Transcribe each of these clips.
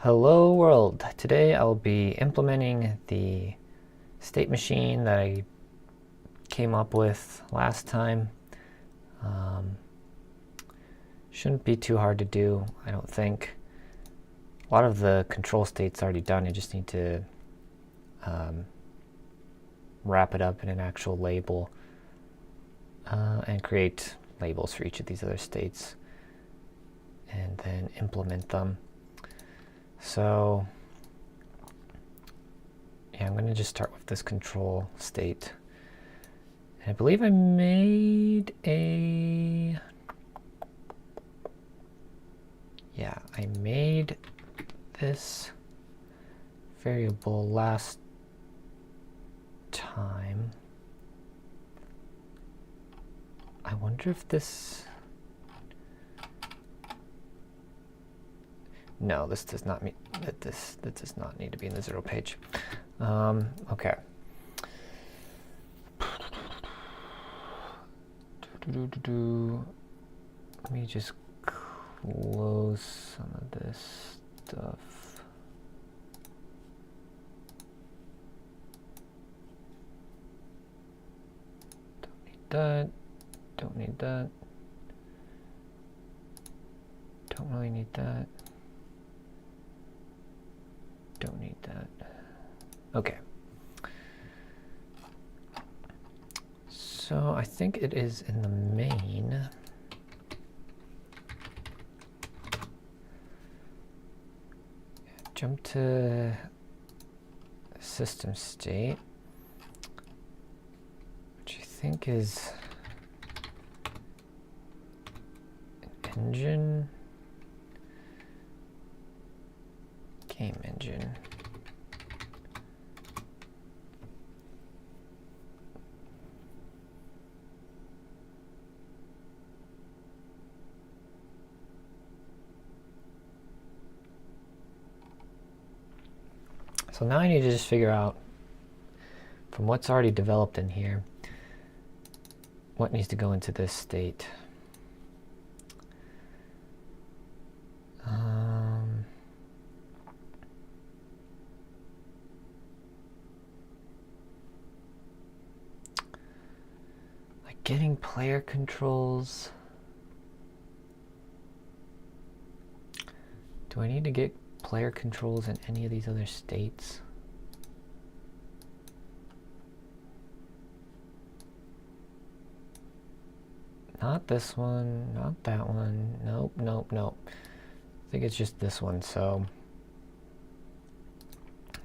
Hello world! Today I'll be implementing the state machine that I came up with last time. Shouldn't be too hard to do, I don't think. A lot of the control state's already done. You just need to wrap it up in an actual label and create labels for each of these other states and then implement them. So yeah, I'm going to just start with this control state. And I believe I made I made this variable last time. I wonder if this... No, this does not mean that this does not need to be in the 0 page. Okay. Let me just close some of this stuff. Don't need that. Don't need that. Don't really need that. Don't need that. Okay. So I think it is in the main. Jump to system state, which I think is an engine. Game engine. So now I need to just figure out from what's already developed in here what needs to go into this state. Getting player controls. Do I need to get player controls in any of these other states? Not this one, not that one. Nope, nope, nope. I think it's just this one, so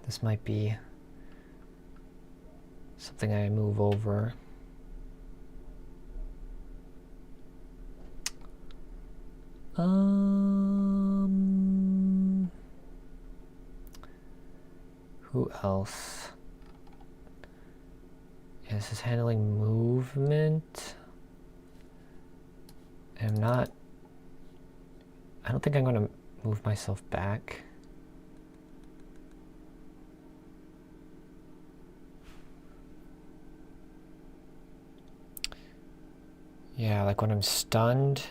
this might be something I move over. Who else? Yeah, this is handling movement. I don't think I'm going to move myself back. Yeah, like when I'm stunned.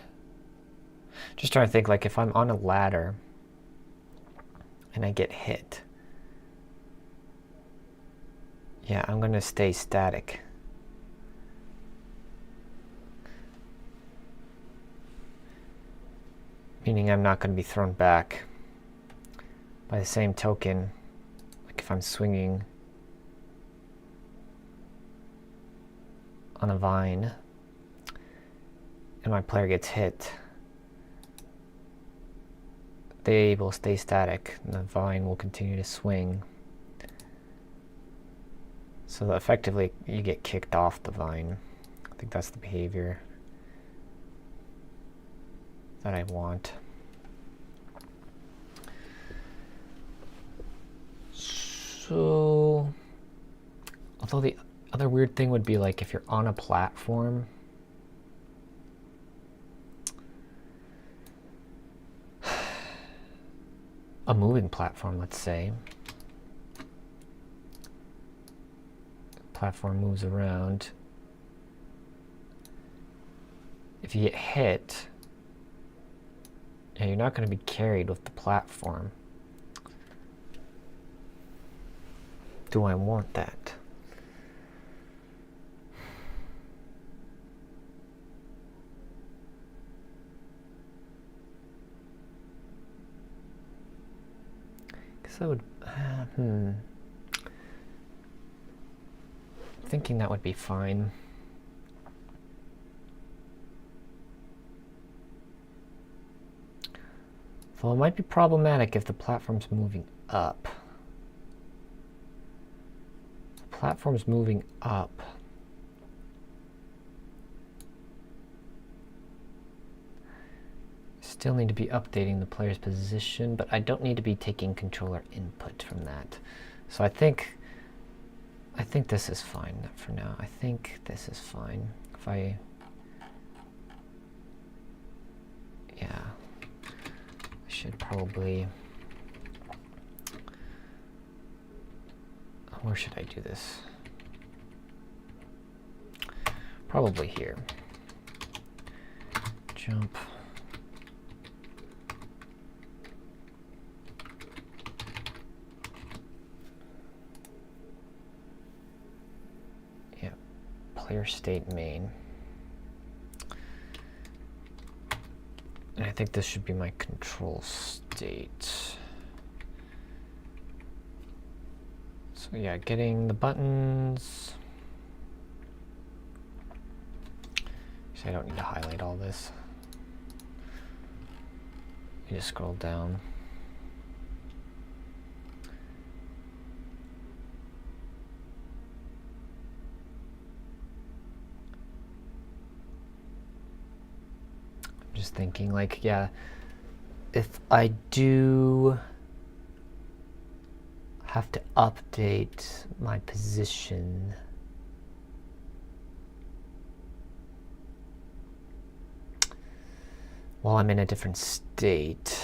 Just trying to think, like if I'm on a ladder and I get hit. Yeah, I'm going to stay static. Meaning I'm not going to be thrown back. By the same token, like if I'm swinging on a vine and my player gets hit, they will stay static and the vine will continue to swing. So that effectively you get kicked off the vine. I think that's the behavior that I want. So, although the other weird thing would be like if you're on a platform, a moving platform, let's say. Platform moves around. If you get hit, you're not going to be carried with the platform. do I want that? Because I would, thinking that would be fine. Though it might be problematic if the platform's moving up. The platform's moving up. Still need to be updating the player's position, but I don't need to be taking controller input from that. So I think this is fine for now. I think this is fine. If I, yeah, I should probably, where should I do this? Probably here. Jump. Player state main. And I think this should be my control state. So yeah, getting the buttons. So I don't need to highlight all this. You just scroll down. Just thinking, like, yeah, if I do have to update my position, while I'm in a different state,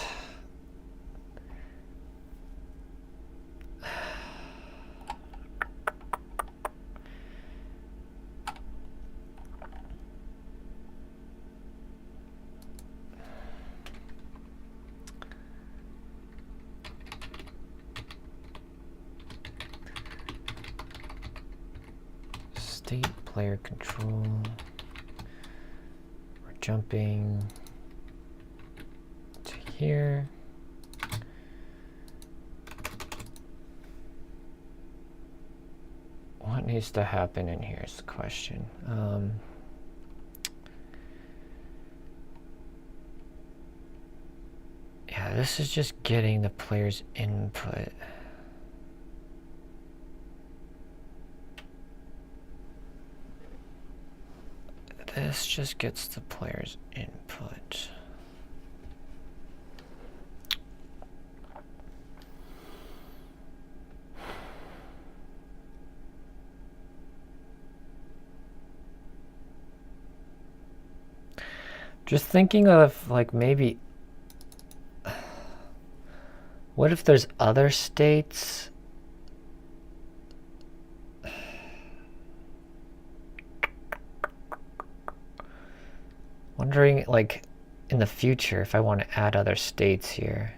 state player control, we're jumping to here. What needs to happen in here is the question. Yeah, this is just getting the player's input. This just gets the player's input. Just thinking of, like, maybe, what if there's other states? Wondering, like, in the future, if I want to add other states here,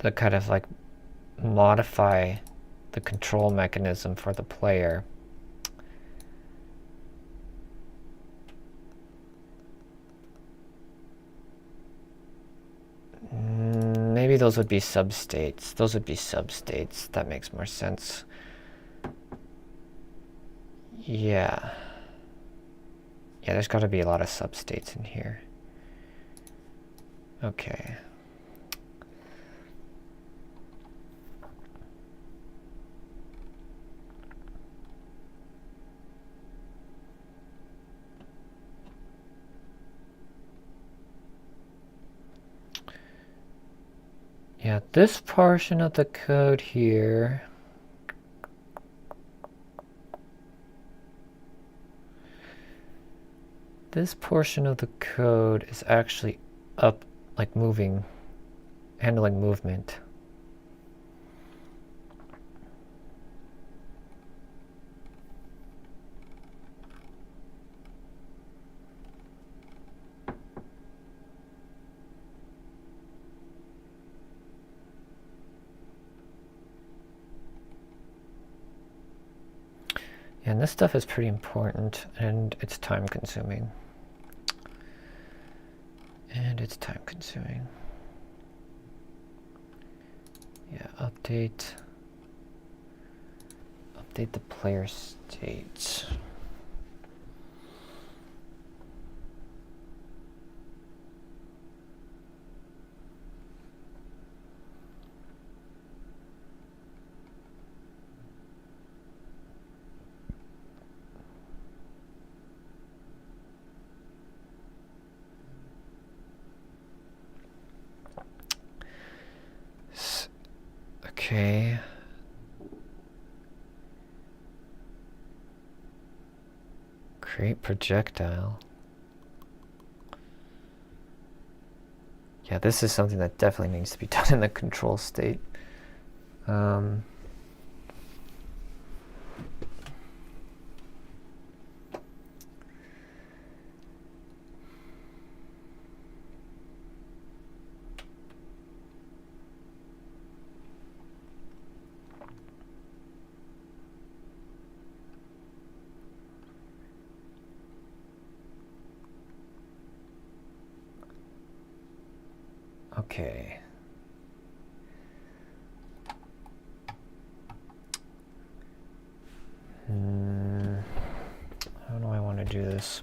to kind of, like, modify the control mechanism for the player. Maybe those would be substates. Those would be substates. That makes more sense. Yeah. Yeah, there's got to be a lot of substates in here. Okay. Yeah, this portion of the code here, this portion of the code is actually up, like moving, handling movement. And this stuff is pretty important, and it's time consuming. Yeah, update the player state. Okay. Create projectile. Yeah, this is something that definitely needs to be done in the control state. Okay. How do I want to do this?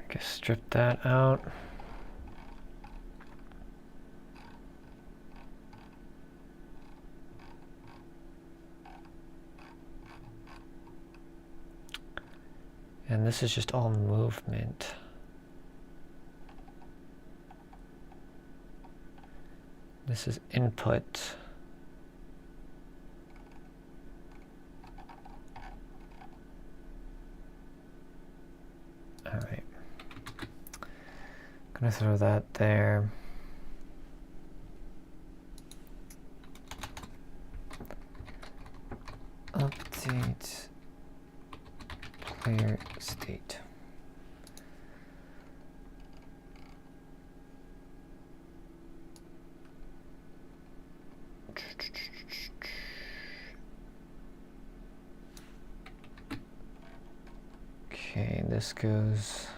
I guess strip that out. And this is just all movement. This is input. All right. Gonna throw that there. Update player state. Okay, this goes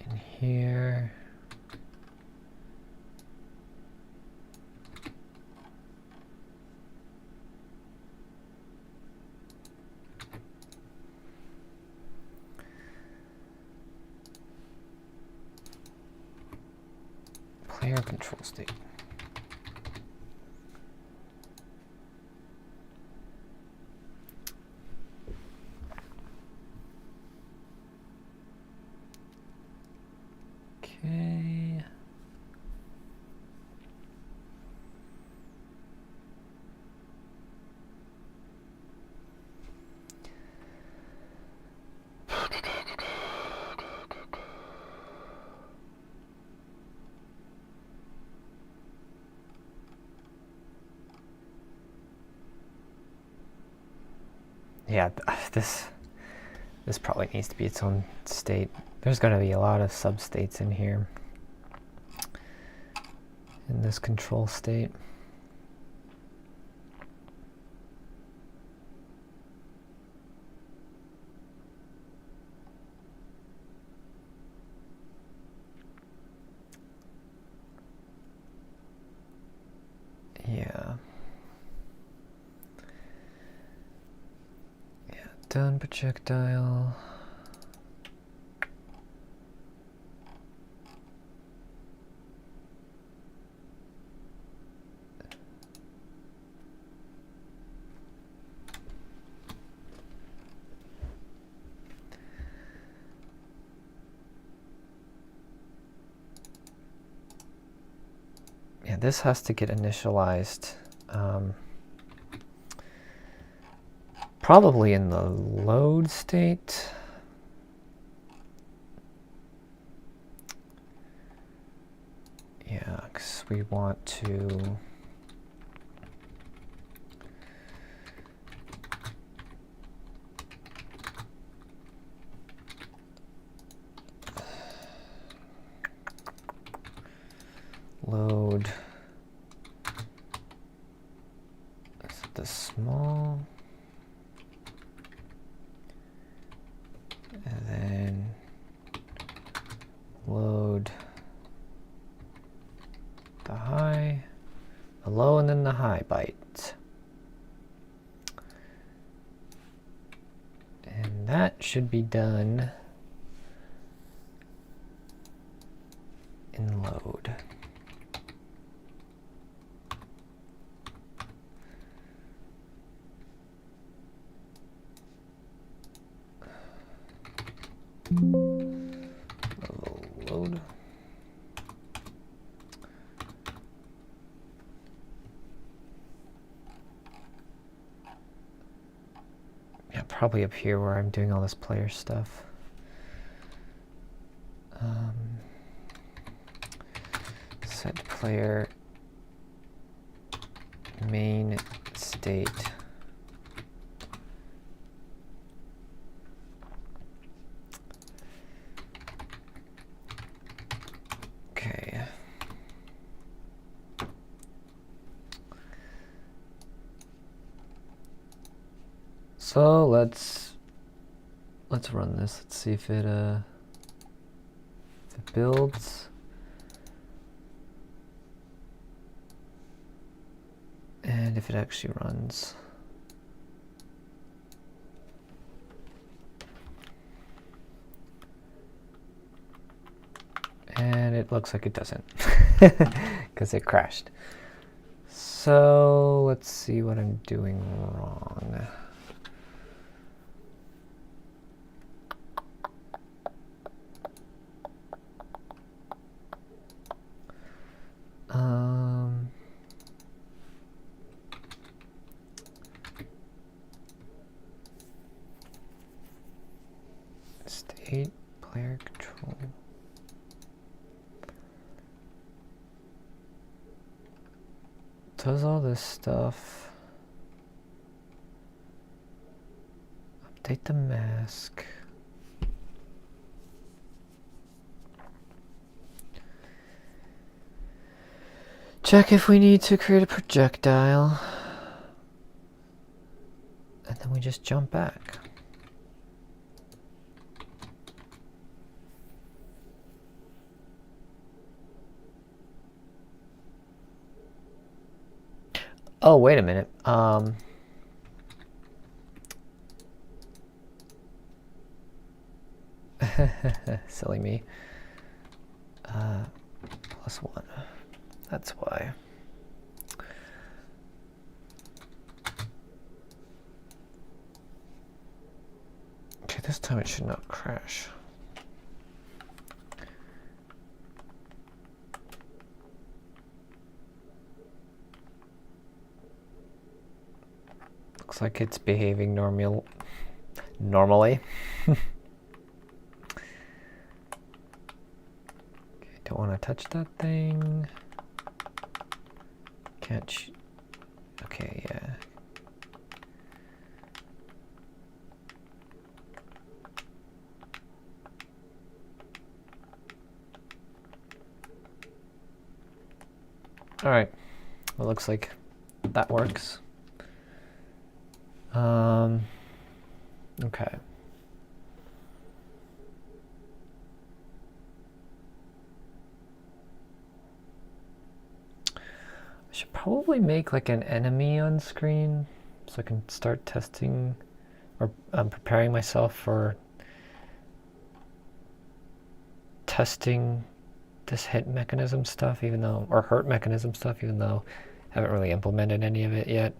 in here. Player control state. Okay. Yeah, this probably needs to be its own state. There's going to be a lot of substates in here, in this control state. Yeah. Done projectile. Yeah, this has to get initialized. Probably in the load state. we want to load the small, and then load the high, the low, and then the high byte. And that should be done in load. Load. Yeah, probably up here where I'm doing all this player stuff. Set player main state. Okay. So let's run this. Let's see if it builds. And if it actually runs. And it looks like it doesn't, because it crashed. So let's see what I'm doing wrong. State player control. Does all this stuff. Update the mask. Check if we need to create a projectile. And then we just jump back. Oh, wait a minute. Silly me. +1. That's why. Okay, this time it should not crash. Looks like it's behaving normally. Okay, don't want to touch that thing. Can't. Okay, yeah. All right. Well, looks like that works. Okay. I should probably make like an enemy on screen so I can start testing or preparing myself for testing this hit mechanism stuff, even though, or hurt mechanism stuff, even though I haven't really implemented any of it yet.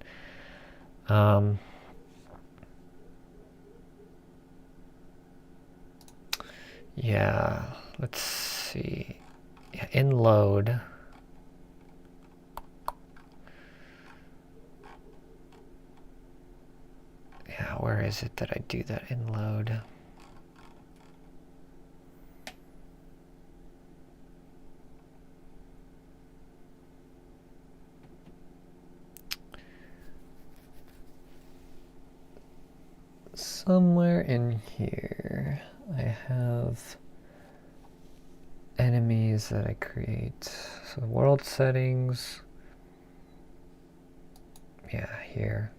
Yeah, let's see. Yeah, in load. Yeah, where is it that I do that in load? somewhere in here, I have enemies that I create. So world settings, yeah, here.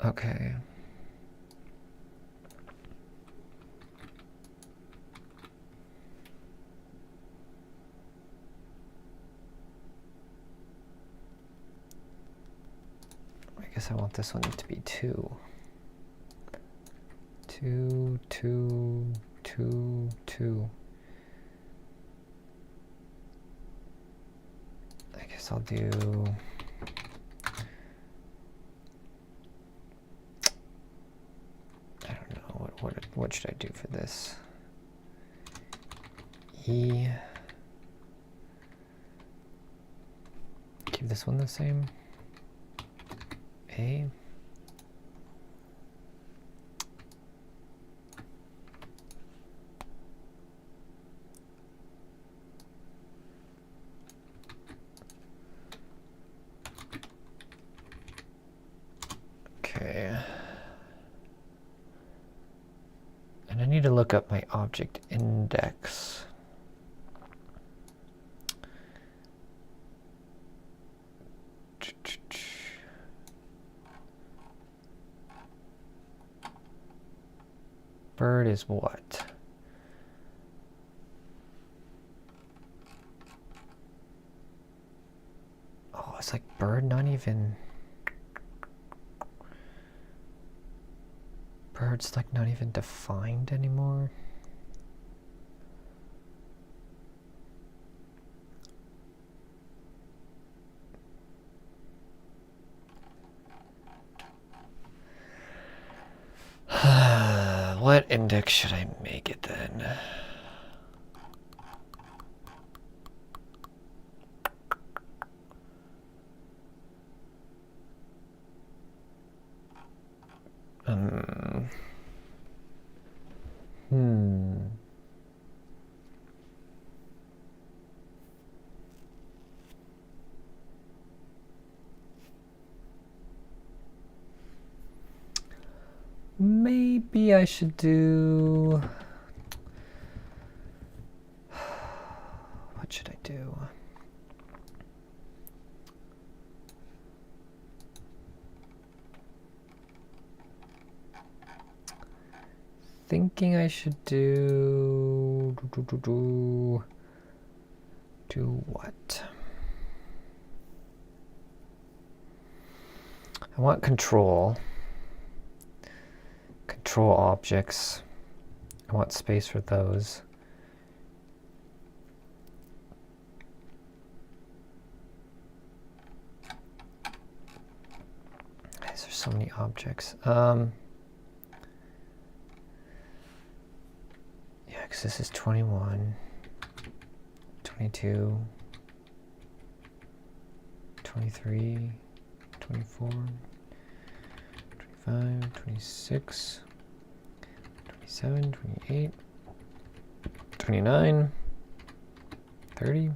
Okay. I guess I want this one to be 2. 2, 2, 2, 2. I guess I'll do... I don't know, what should I do for this? E. Keep this one the same. A. Okay. And I need to look up my object index. Bird is what? Oh, it's like bird not even... Bird's like not even defined anymore. What index should I make it then? Maybe I should do... What should I do? Thinking I should do what? I want control objects. I want space for those. There's so many objects. Yeah, because this is 21, 22, 23, 24, 25, 26, 27, 28, 29, 30,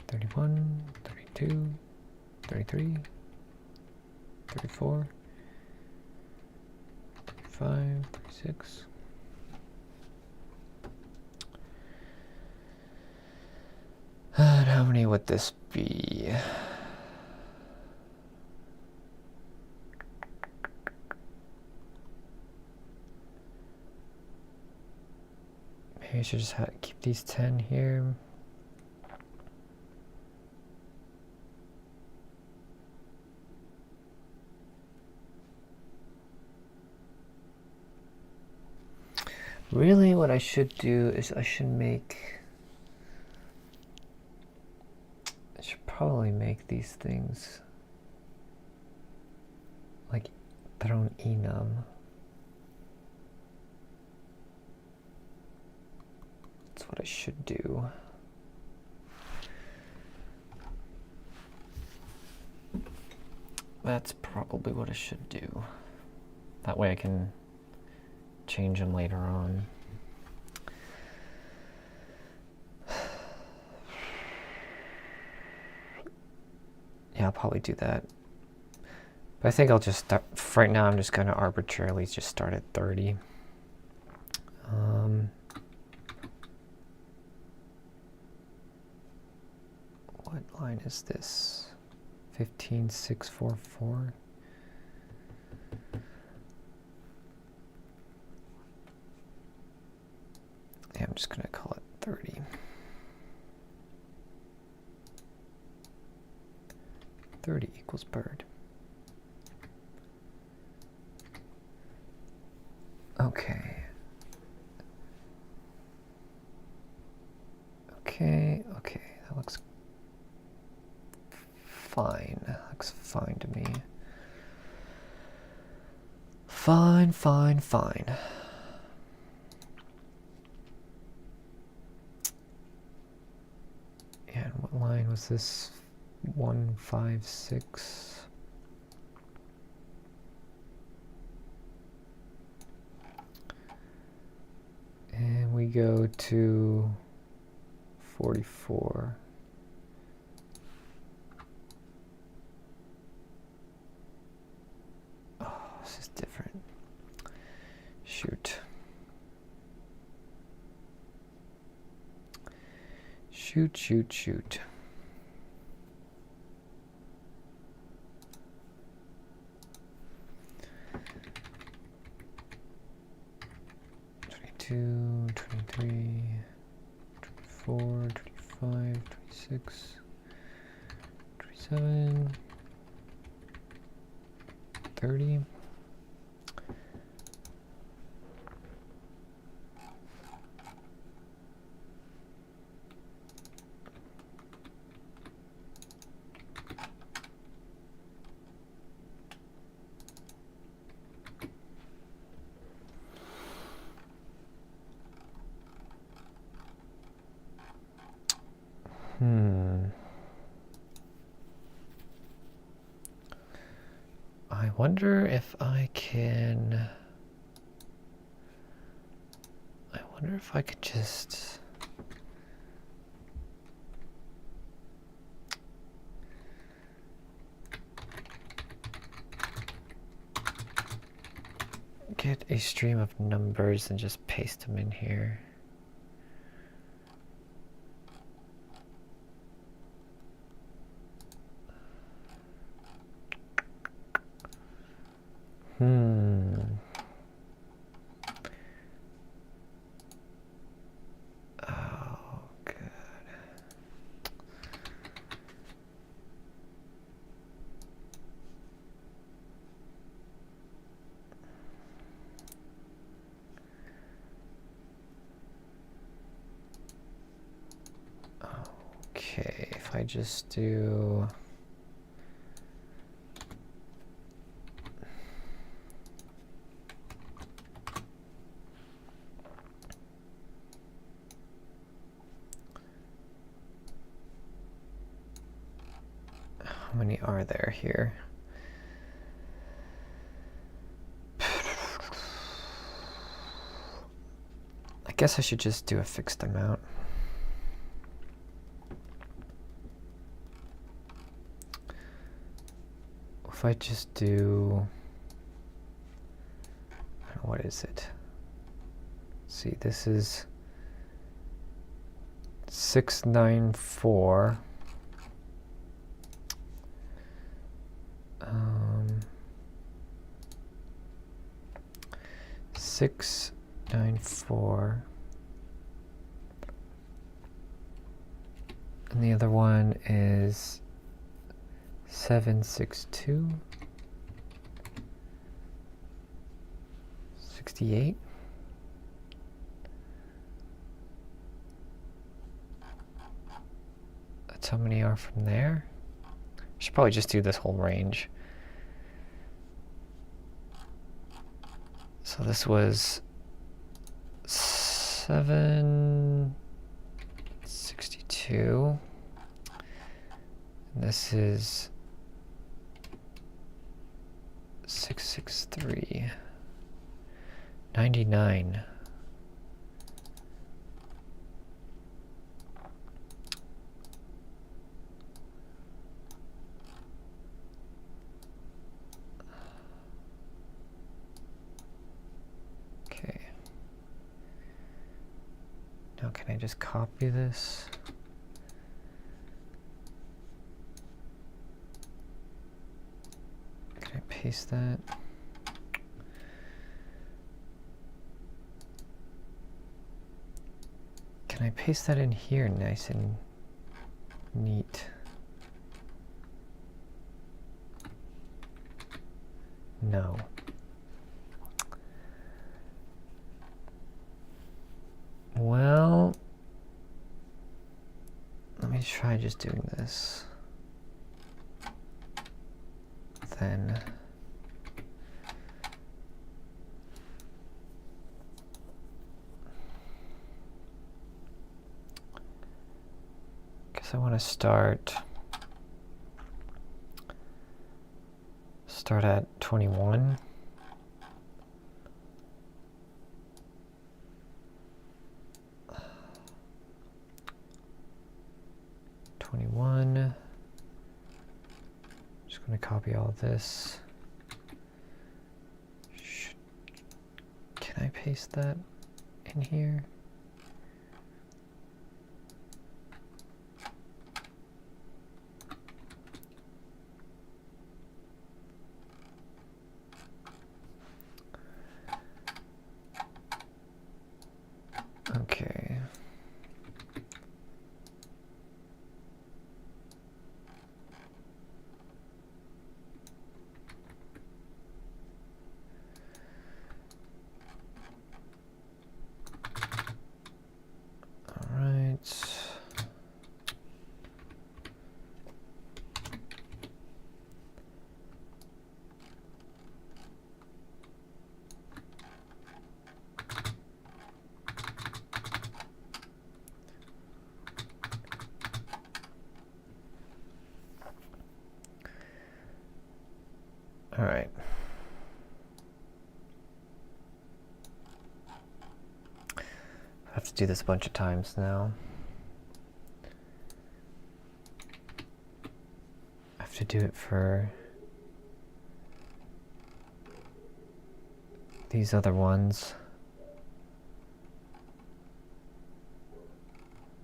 31, 32, 33, 34, 35, 36. And how many would this be? Maybe I should just keep these 10 here. Really, what I should do is I should probably make these things like their own enum. That's what I should do. That's probably what I should do. That way I can change them later on. I'll probably do that. But I think I'll just start, for right now I'm just going to arbitrarily just start at 30. What line is this? 15644. Yeah, I'm just going to call it 30. 30 equals bird. Okay. Okay, that looks fine. That looks fine to me. Fine. And what line was this? 156. And we go to 44. Oh, this is different. Shoot. Shoot. 22, 23, 24, 25, 26, 27, 30. I wonder if I can... I wonder if I could just... get a stream of numbers and just paste them in here. Oh, good. Okay, if I just do... How many are there here? I guess I should just do a fixed amount. If I just do, what is it? Let's see, this is 694. 694. And the other one is 762. 68. That's how many are from there. I should probably just do this whole range. So this was 762. And this is 663. 99. Can I just copy this? Can I paste that? Can I paste that in here nice and neat? No. Well, let me try just doing this. Then guess I want to start at 21. Just going to copy all of this. Can I paste that in here? Okay. All right. I have to do this a bunch of times now. I have to do it for these other ones.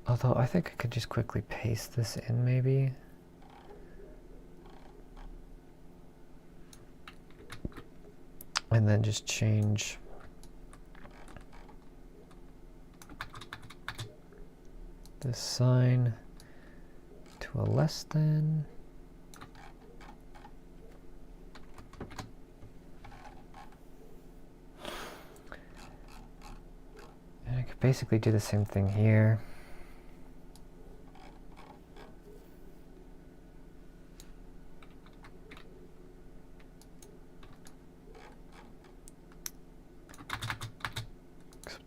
Although I think I could just quickly paste this in maybe. And then just change this sign to a less than. And I could basically do the same thing here.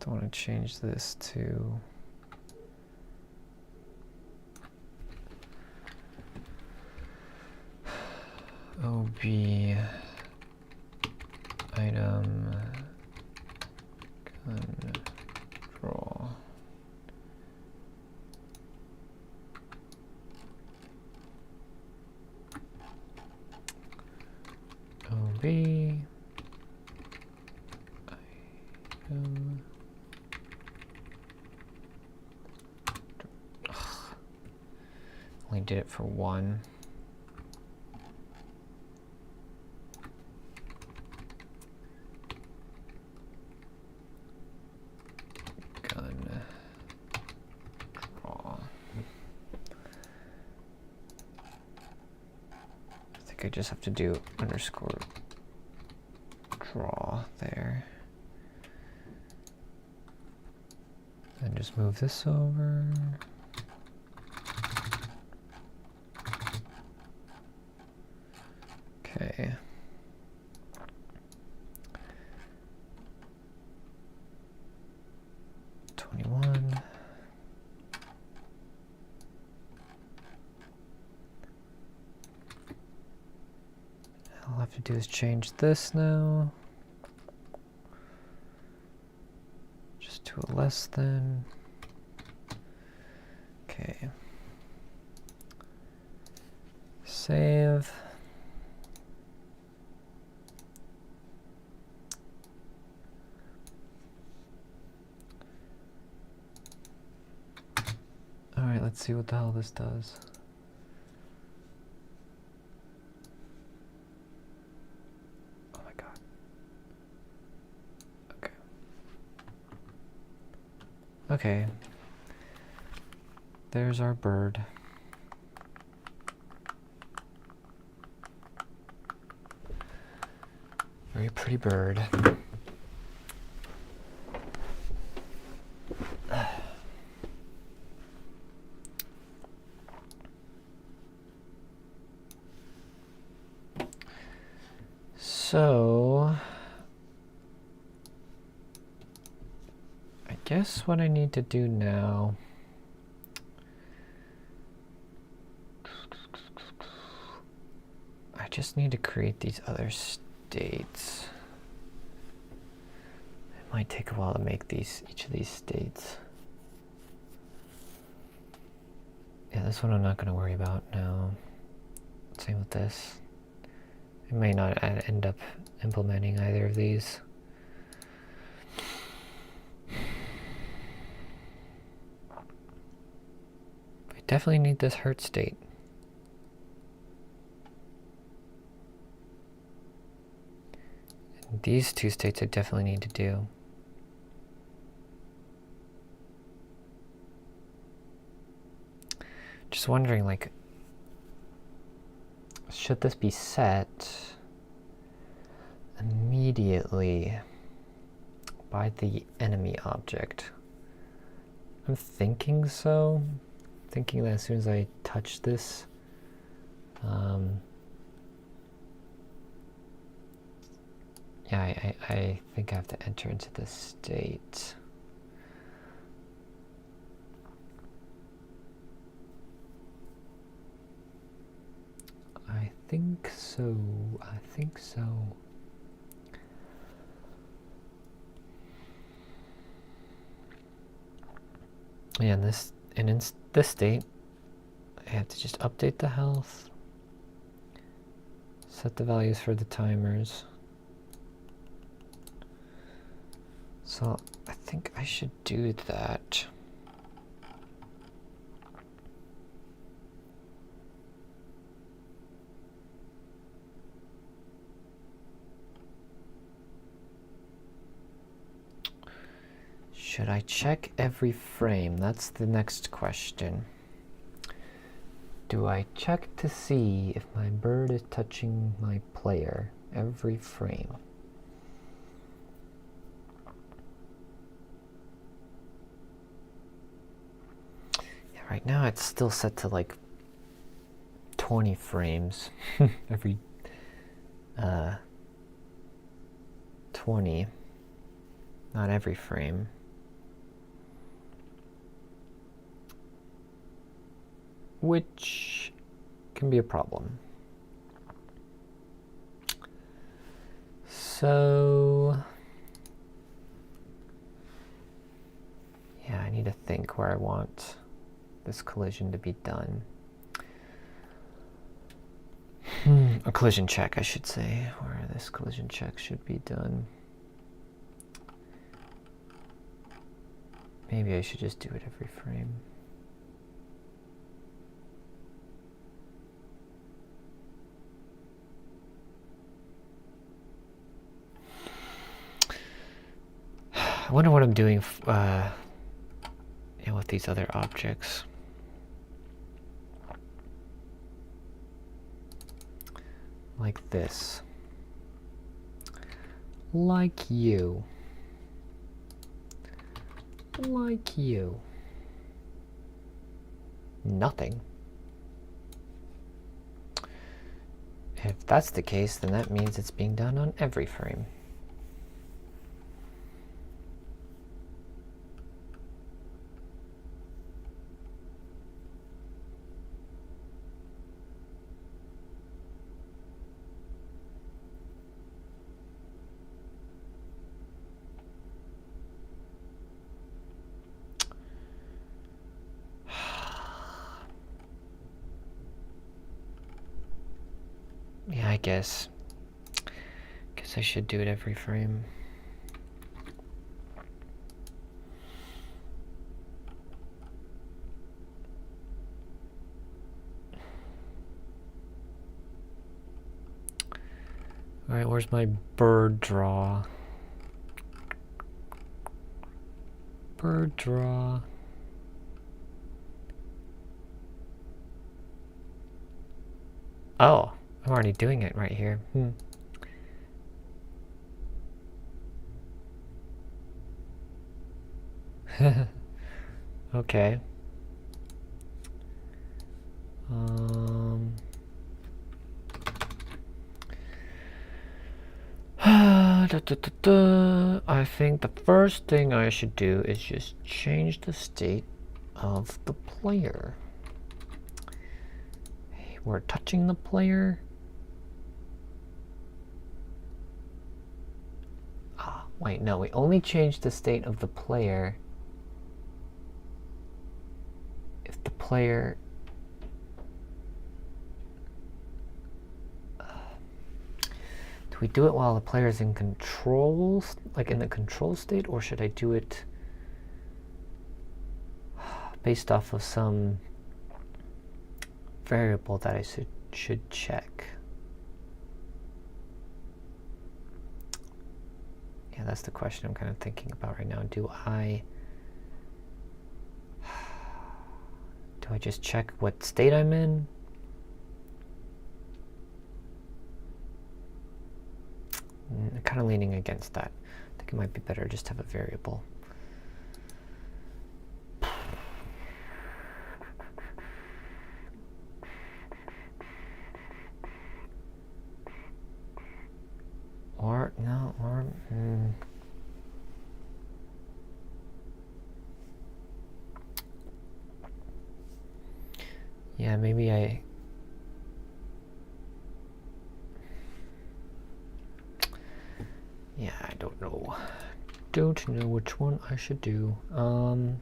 I want to change this to OB item control. OB item. Only did it for one. Gun draw. I think I just have to do underscore draw there. And just move this over. Okay. All I have to do is change this now. Just to a less than. Okay. Save. Alright, let's see what the hell this does. Oh my god. Okay. Okay. There's our bird. Very pretty bird. So, I guess what I need to do now, I just need to create these other states. It might take a while to make each of these states. Yeah, this one I'm not going to worry about now. Same with this. I may not end up implementing either of these. I definitely need this hurt state. And these two states I definitely need to do. Just wondering, like, should this be set immediately by the enemy object? I'm thinking so. Thinking that as soon as I touch this, yeah, I think I have to enter into this state. I think so. I think so. Yeah, in this state, I have to just update the health, set the values for the timers. So I think I should do that. Should I check every frame? That's the next question. Do I check to see if my bird is touching my player every frame? Yeah, right now it's still set to like 20 frames every 20, not every frame. Which can be a problem. So, yeah, I need to think where I want this collision to be done. A collision check, I should say, where this collision check should be done. Maybe I should just do it every frame. I wonder what I'm doing with these other objects. Like this. Like you. Like you. Nothing. If that's the case, then that means it's being done on every frame. Yeah, I guess I should do it every frame. All right, where's my bird draw? Bird draw. Oh, I'm already doing it right here. Okay. I think the first thing I should do is just change the state of the player. Hey, we're touching the player. Ah, wait, no, we only changed the state of the player if the player... Do we do it while the player is in control, like in the control state, or should I do it based off of some variable that I should check? Yeah, that's the question I'm kind of thinking about right now. Do I just check what state I'm in? I'm kind of leaning against that. I think it might be better just to have a variable. Or, no, or... Yeah, maybe I... Yeah, I don't know. Don't know which one I should do. I'm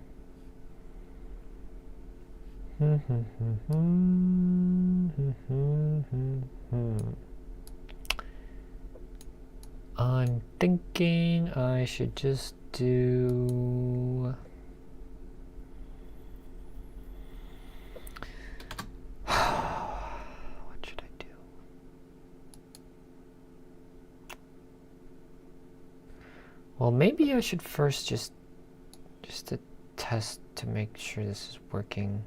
thinking I should just do... What should I do? Well, maybe I should first just to test to make sure this is working.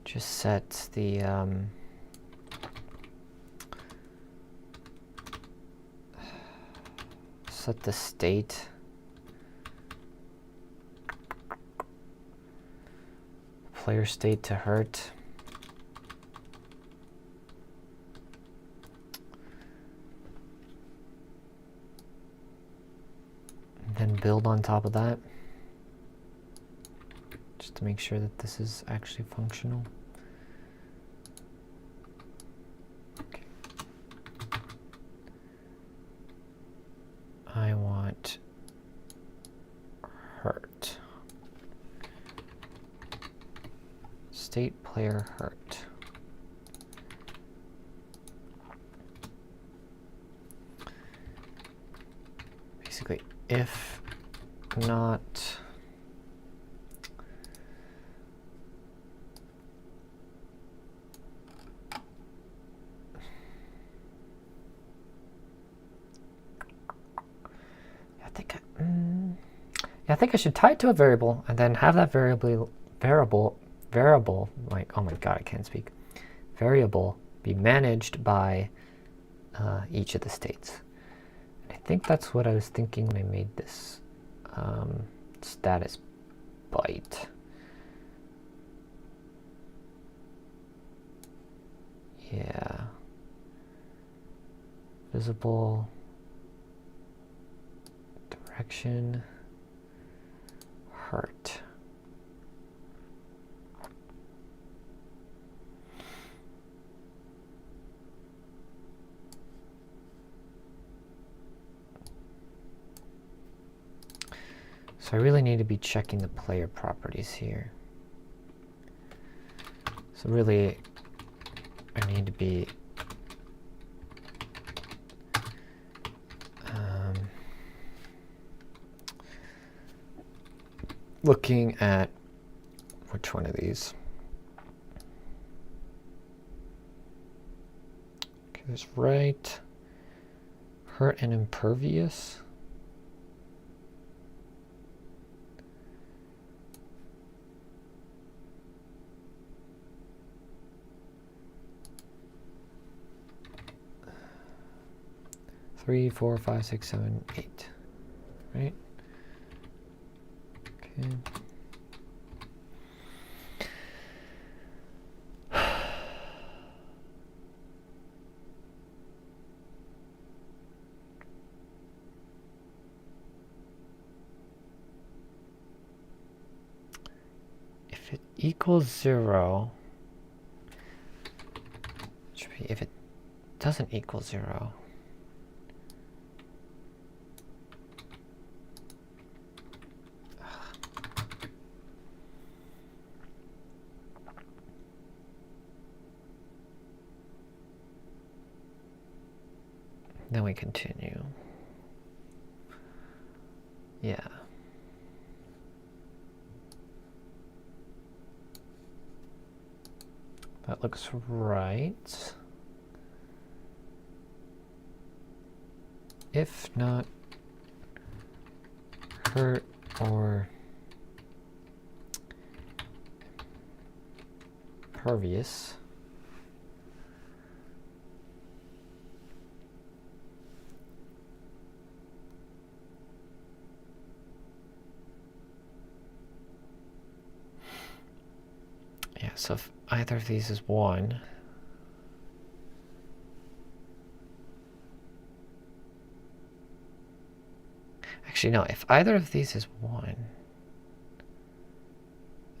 Just set the set the state. Player state to hurt. And then build on top of that. Just to make sure that this is actually functional. Okay. I want hurt. State player hurt. Basically, if not I think I should tie it to a variable and then have that variable, like, oh my god, I can't speak. Variable be managed by each of the states. And I think that's what I was thinking when I made this status byte. Yeah. Visible. Direction. Hurt. So I really need to be checking the player properties here. So really, I need to be looking at which one of these. this right. Hurt and impervious. Three, 4, 5, 6, 7, 8. Right? Okay. If it equals 0, should be, if it doesn't equal 0, then we continue. Yeah. That looks right. If not hurt or impervious, yeah, so if either of these is 1, actually no, if either of these is 1,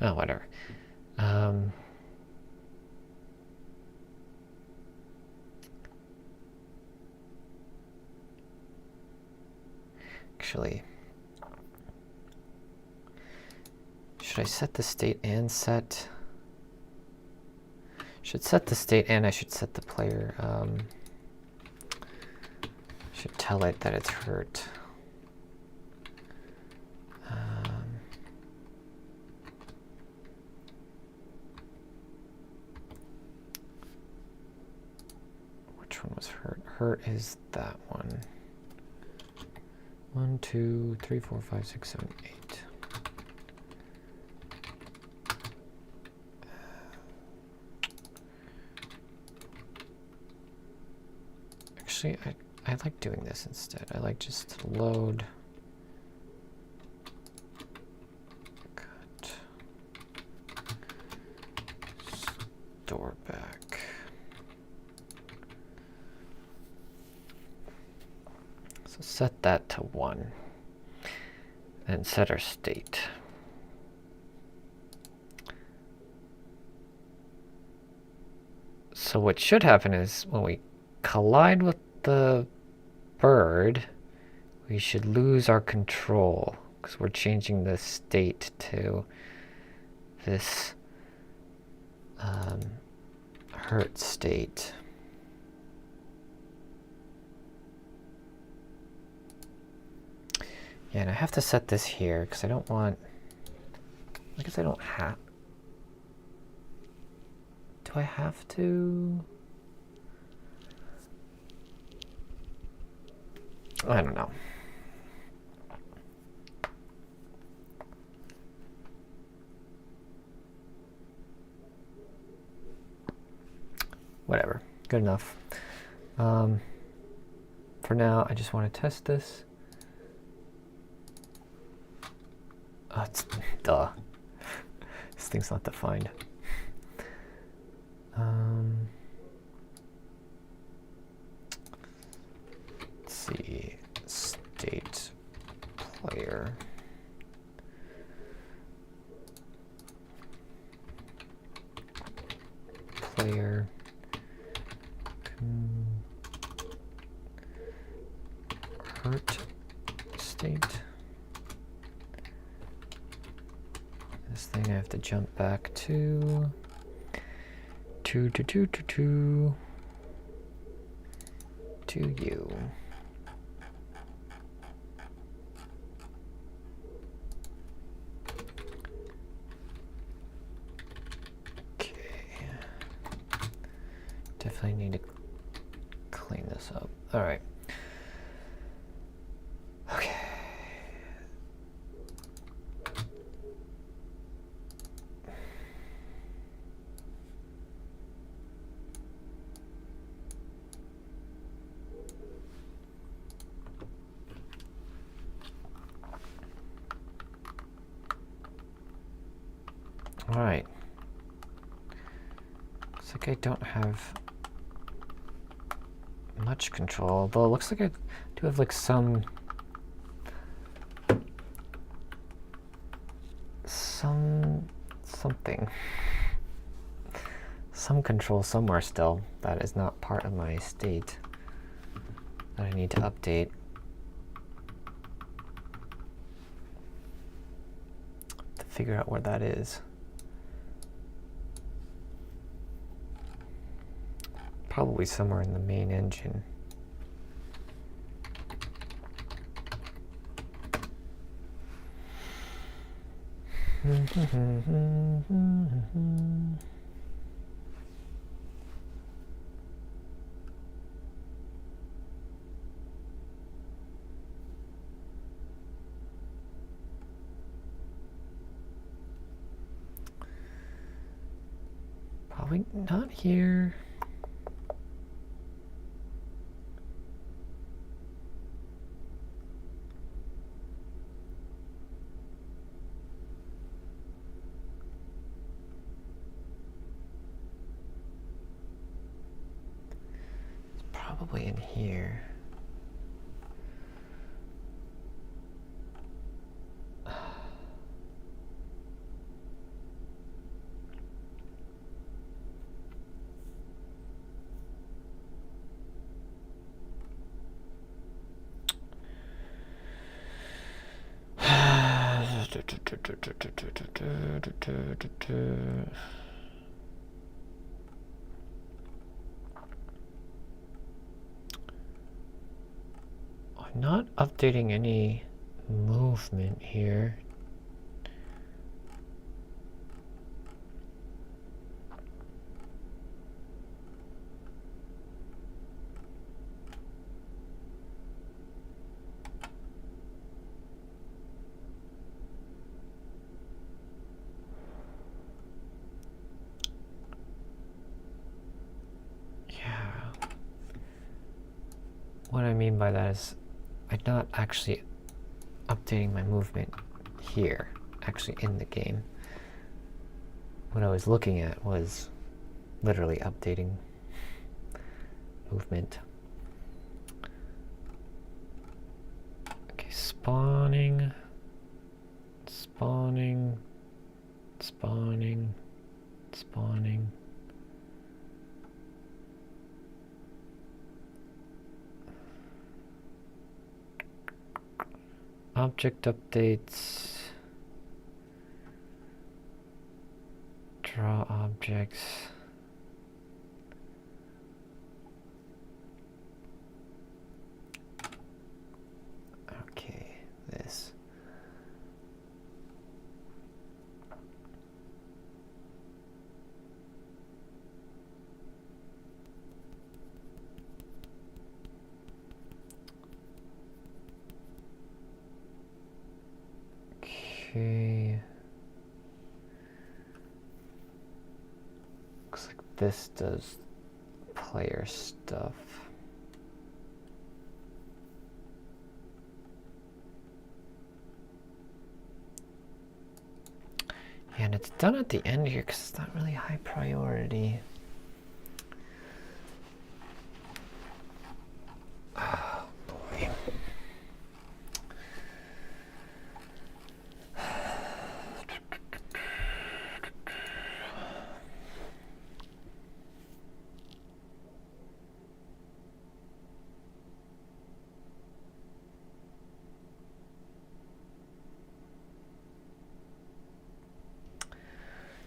oh, whatever. Actually, should I set the state and set? Should set the state and I should set the player. Should tell it that it's hurt. Which one was hurt? Hurt is that one. 1, 2, 3, 4, 5, 6, 7, 8. Actually, I like doing this instead. I like just to load. Cut. Store back. So set that to 1. And set our state. So what should happen is when we collide with the bird, we should lose our control because we're changing the state to this hurt state. Yeah, and I have to set this here because I don't want, I guess I don't have, do I have to? I don't know. Whatever, good enough. For now, I just want to test this. Oh, it's, duh. This thing's not defined. Let's see, state player. Player. Hurt state. This thing I have to jump back to you. Okay. Definitely need to All right. Okay. All right. Looks like I don't have much control, although it looks like I do have like something. Some control somewhere still that is not part of my state that I need to update. To figure out where that is. Probably somewhere in the main engine. Probably not here. It's probably in here. I'm not updating any movement here. What I mean by that is I'm not actually updating my movement here, actually in the game. What I was looking at was literally updating movement. Okay, spawning, spawning, spawning, spawning. Object updates, draw objects. Okay, this. Okay. Looks like this does player stuff. Yeah, and it's done at the end here because it's not really high priority. Oh boy.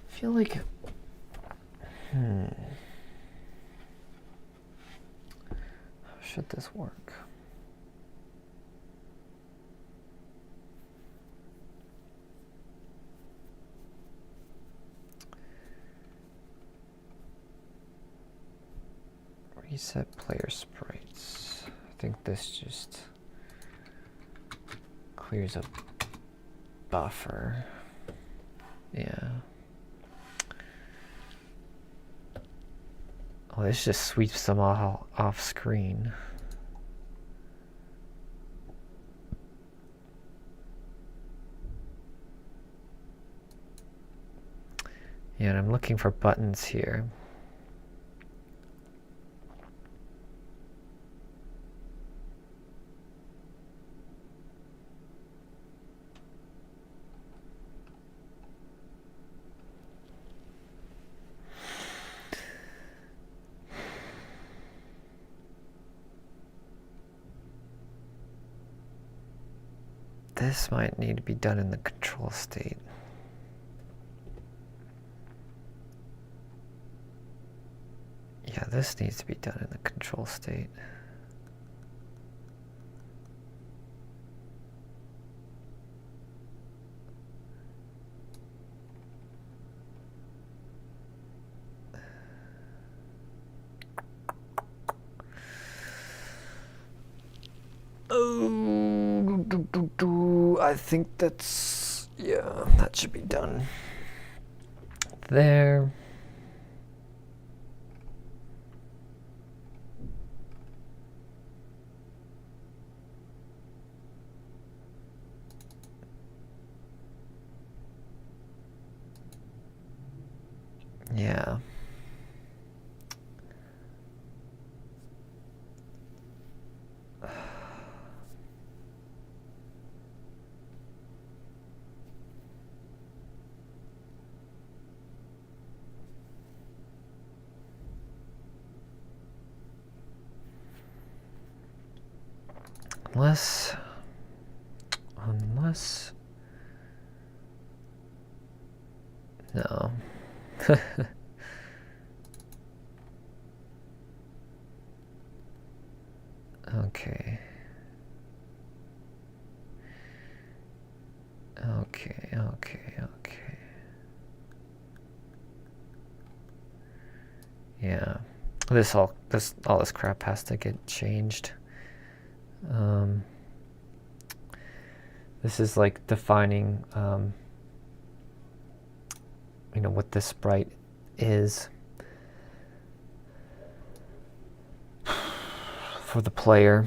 I feel like, how should this work? Reset player sprites. think this just clears a buffer. Yeah. Oh, this just sweeps them all off screen. Yeah, and I'm looking for buttons here. This might need to be done in the control state. Yeah, this needs to be done in the control state. Oh, I think that's, yeah, that should be done there. Yeah. Unless, no. Okay. Okay. Yeah. All this crap has to get changed. This is like defining, you know, what this sprite is for the player.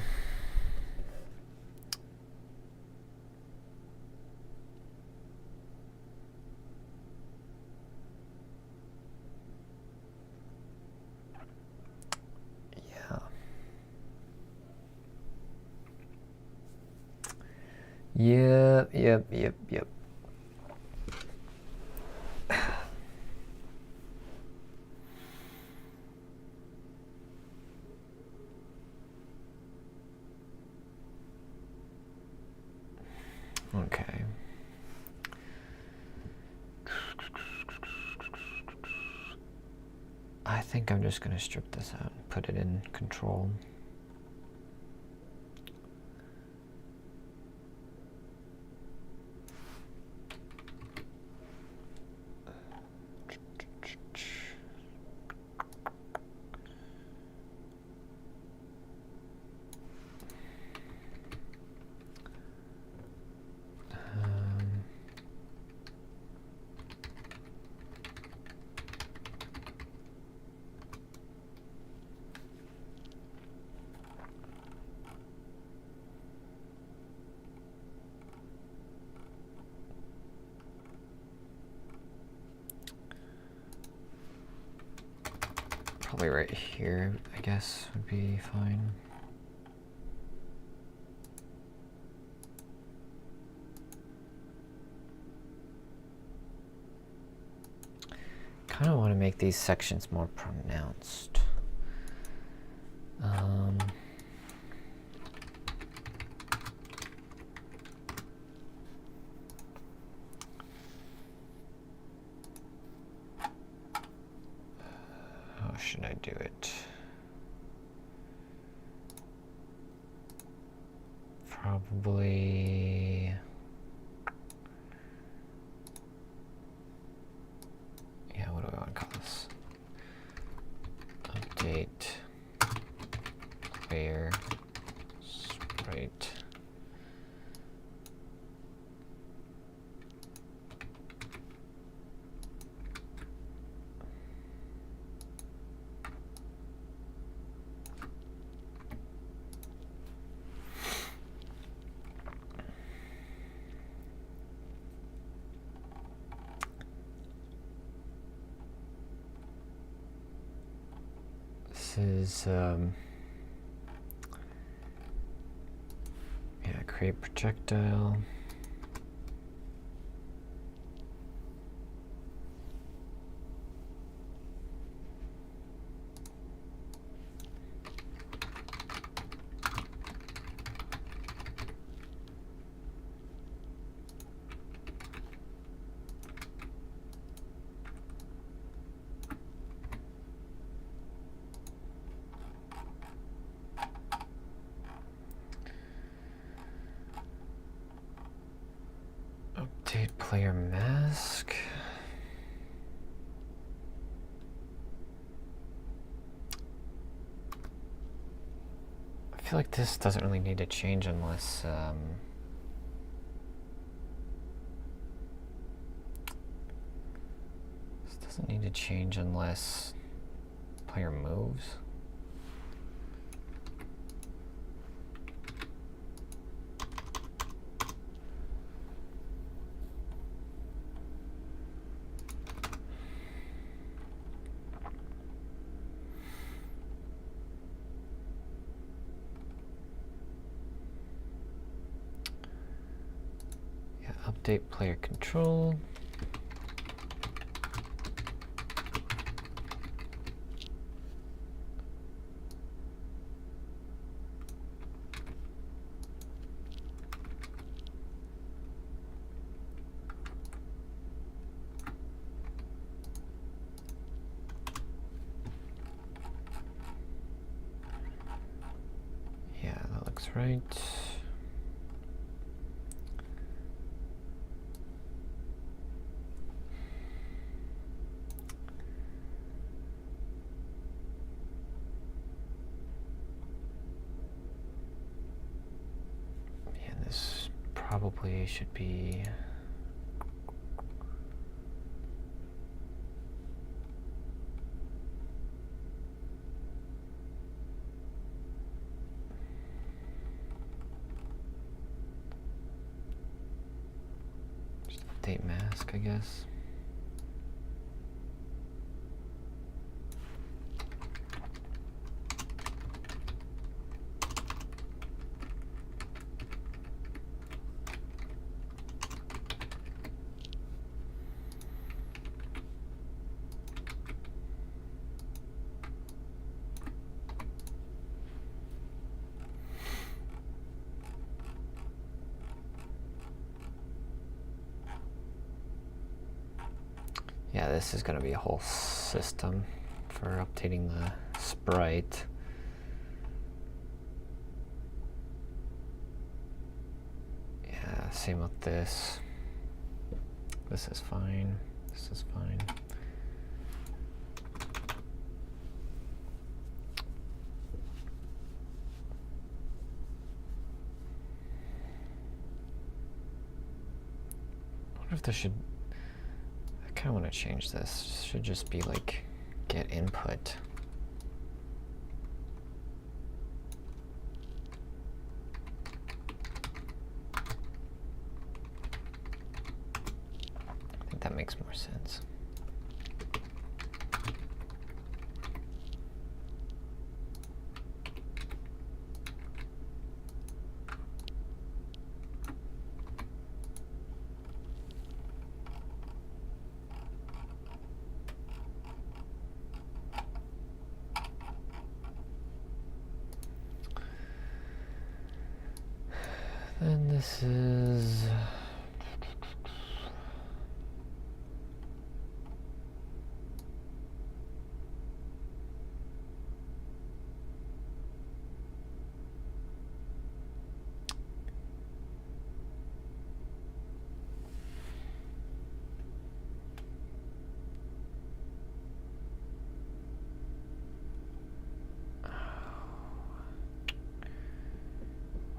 Yep. Okay. I think I'm just going to strip this out and put it in control. Probably right here, I guess, would be fine. Kind of want to make these sections more pronounced. How should I do it? Probably... yeah, what do I want to call this? Update player this is, create projectile. Update player mask. I feel like this doesn't really need to change unless this doesn't need to change unless player moves. Update player control. Yeah, that looks right. Probably should be just update mask, I guess. Yeah, this is going to be a whole system for updating the sprite. Yeah, same with this. This is fine. This is fine. I wonder if this should... I kind of want to change this. This should just be like get input. I think that makes more sense. Then this is...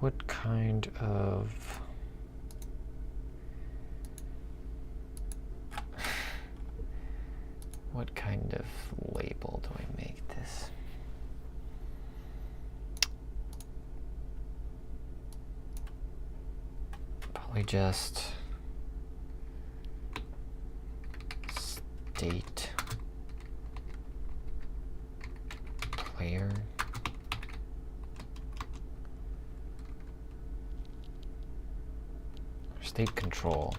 what kind of... what kind of label do I make this? Probably just state player. State control.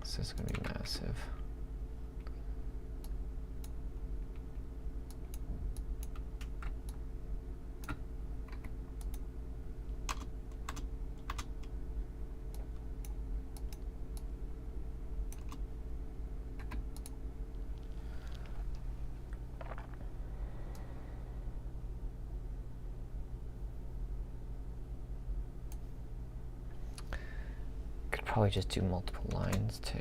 This is going to be massive. Probably just do multiple lines too.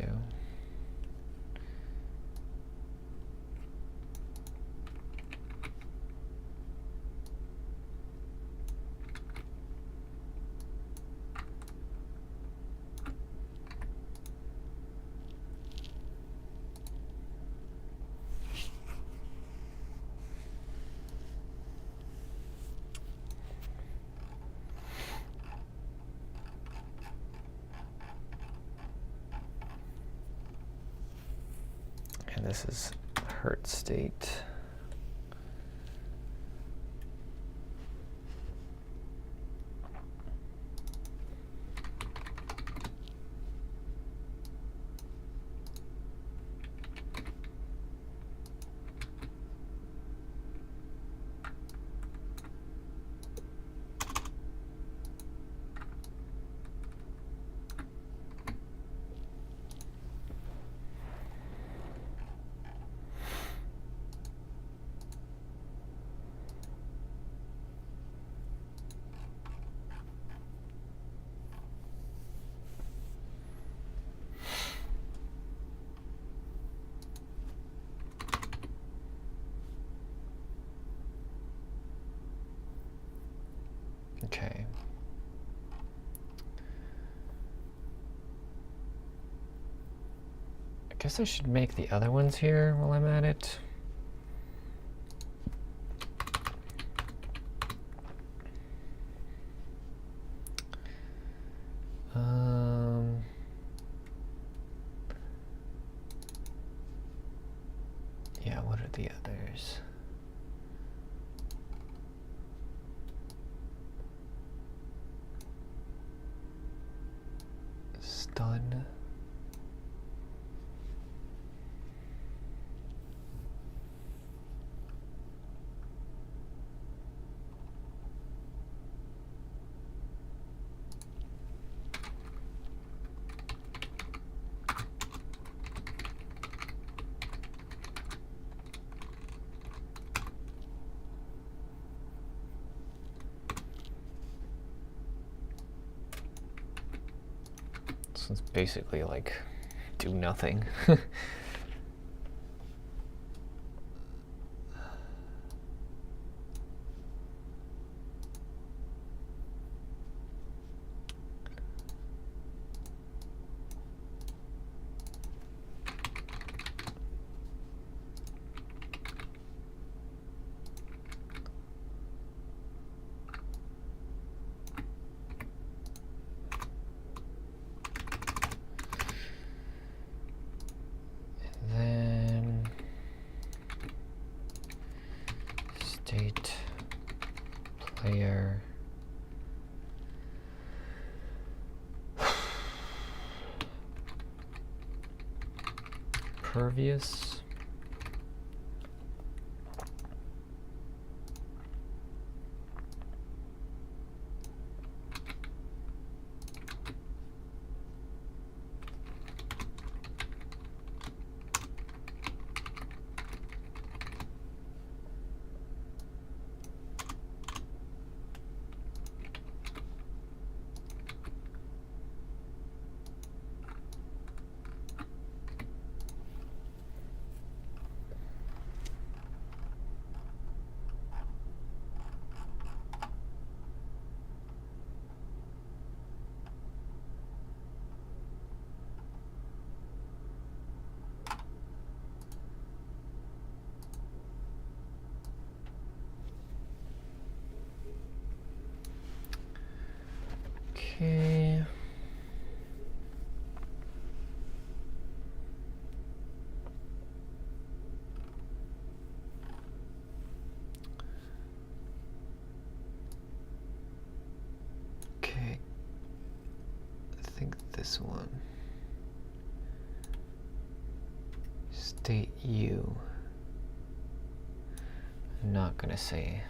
And this is hurt state. Okay. I guess I should make the other ones here while I'm at it. Yeah, what are the others? Stun. So it's basically like do nothing. State player pervious. Okay. Okay. I think this one. State U. I'm not gonna say.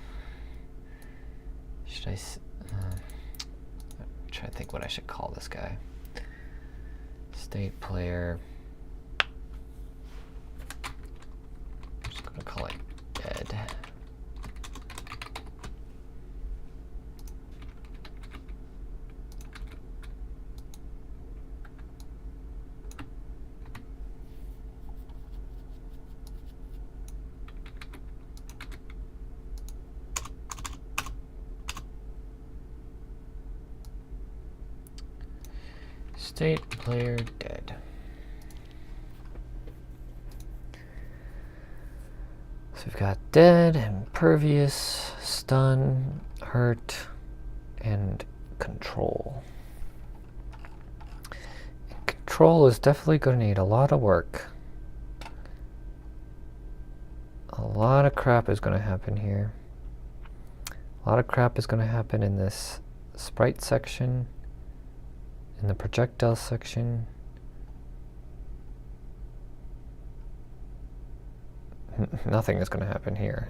Should I? I'm trying to think what I should call this guy. State player. I'm just gonna call it dead. State player dead. So we've got dead, impervious, stun, hurt, and control. Control is definitely going to need a lot of work. A lot of crap is going to happen here. A lot of crap is going to happen in this sprite section, in the projectile section. Nothing is going to happen here.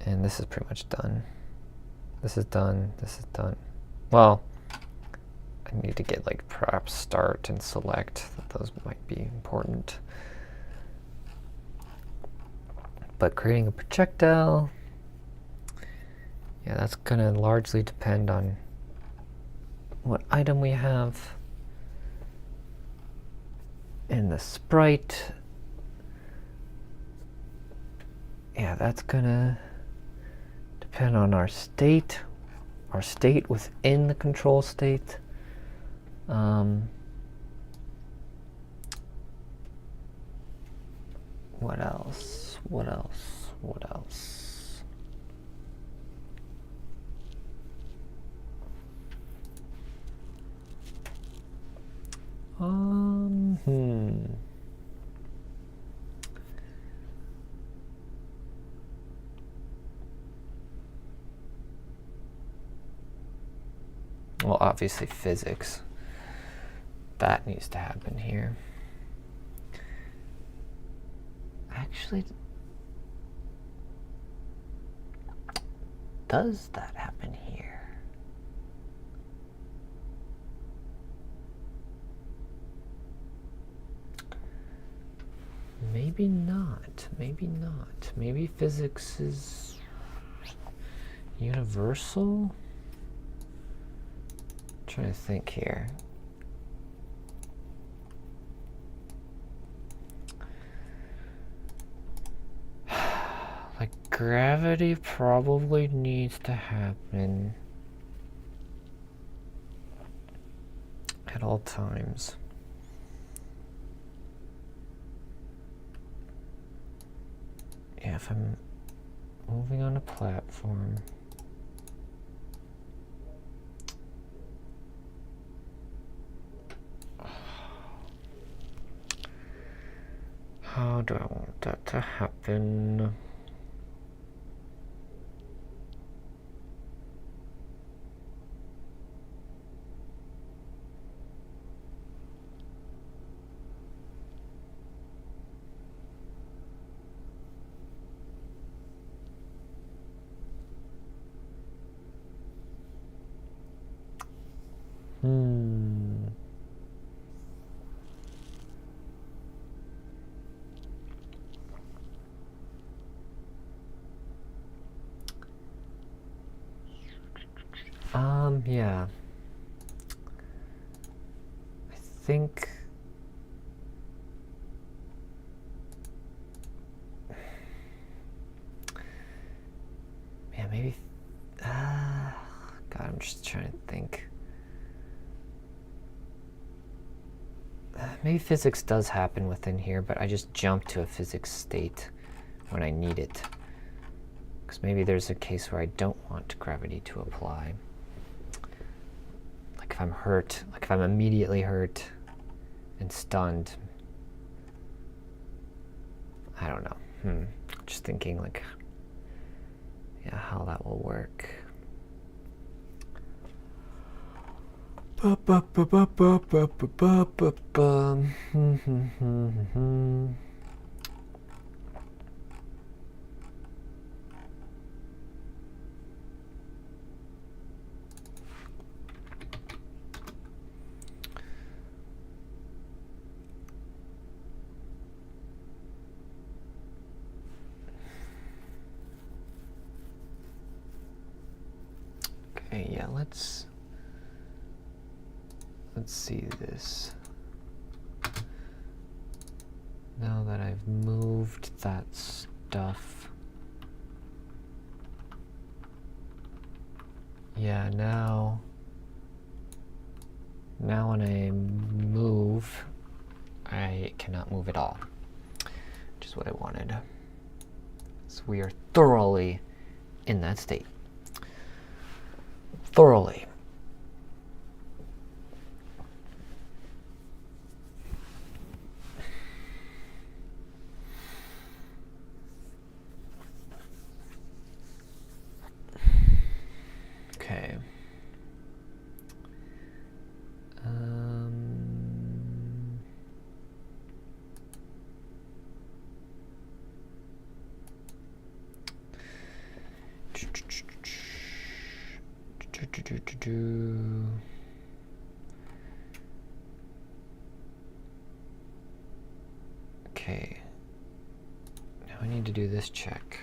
And this is pretty much done. This is done. This is done. Well, I need to get like perhaps start and select. Those might be important. But creating a projectile, yeah, that's going to largely depend on what item we have in the sprite. Yeah, that's gonna depend on our state within the control state. What else? What else? What else? Well, obviously physics. That needs to happen here. Actually, does that happen here? Maybe not. Maybe not. Maybe physics is universal? I'm trying to think here. Like gravity probably needs to happen at all times. Yeah, if I'm moving on a platform, how do I want that to happen? Yeah. I think yeah, maybe God, I'm just trying to think. Maybe physics does happen within here, but I just jump to a physics state when I need it. Because maybe there's a case where I don't want gravity to apply. if I'm hurt, like if I'm immediately hurt and stunned. I don't know. Just thinking like, yeah, how that will work. Okay, yeah, let's see this. Now that I've moved that stuff. Yeah, now when I move, I cannot move at all, which is what I wanted. So we are thoroughly in that state. Thoroughly. Okay. Okay. Now I need to do this check.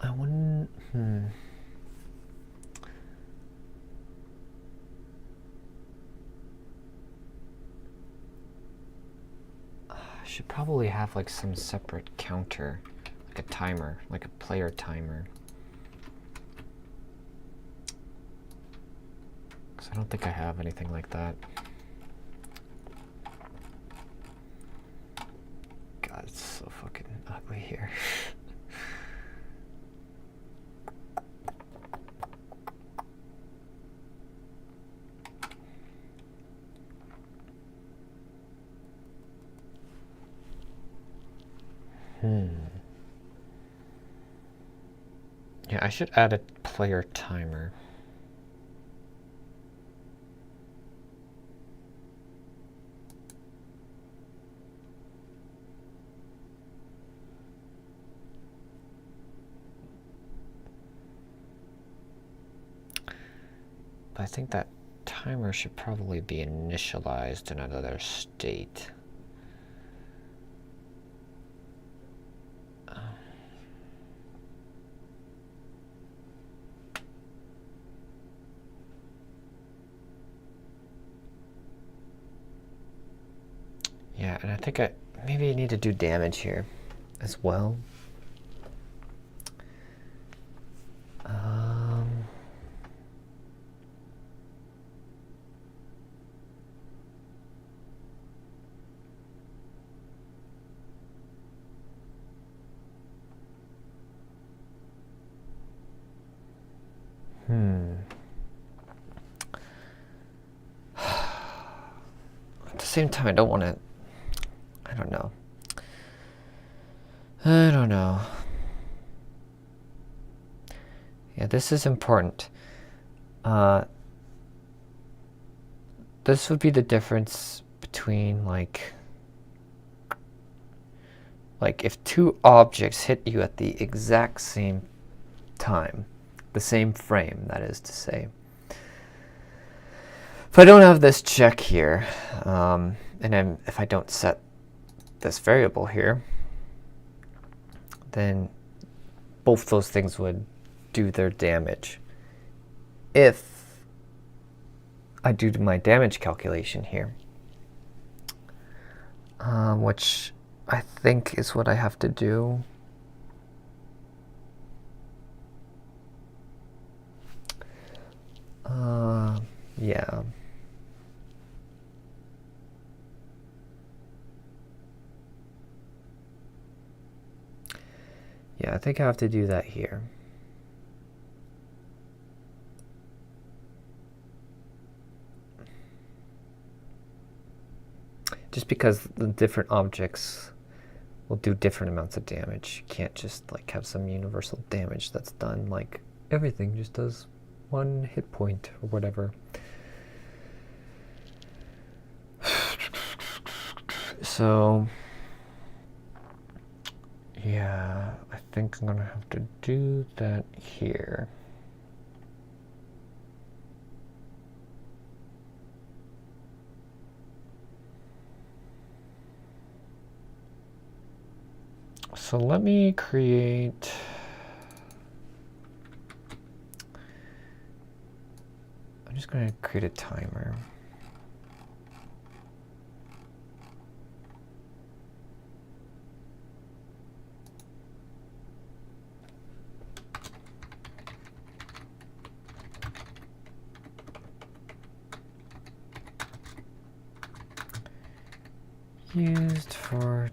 I wouldn't. I should probably have like some separate counter, like a timer, like a player timer. Because I don't think I have anything like that. God, it's so fucking ugly here. Yeah, I should add a player timer. But I think that timer should probably be initialized in another state. Yeah, and I think I maybe need to do damage here as well. At the same time, I don't want to. I don't know. Yeah, this is important. This would be the difference between like if two objects hit you at the exact same time, the same frame, that is to say. If I don't have this check here, and then if I don't set this variable here, then both those things would do their damage. If I do my damage calculation here, which I think is what I have to do. Yeah. Yeah, I think I have to do that here. Just because the different objects will do different amounts of damage. You can't just like have some universal damage that's done like everything just does 1 hit point or whatever. So yeah, I think I'm gonna have to do that here. So let me create, I'm just going to create a timer. Used for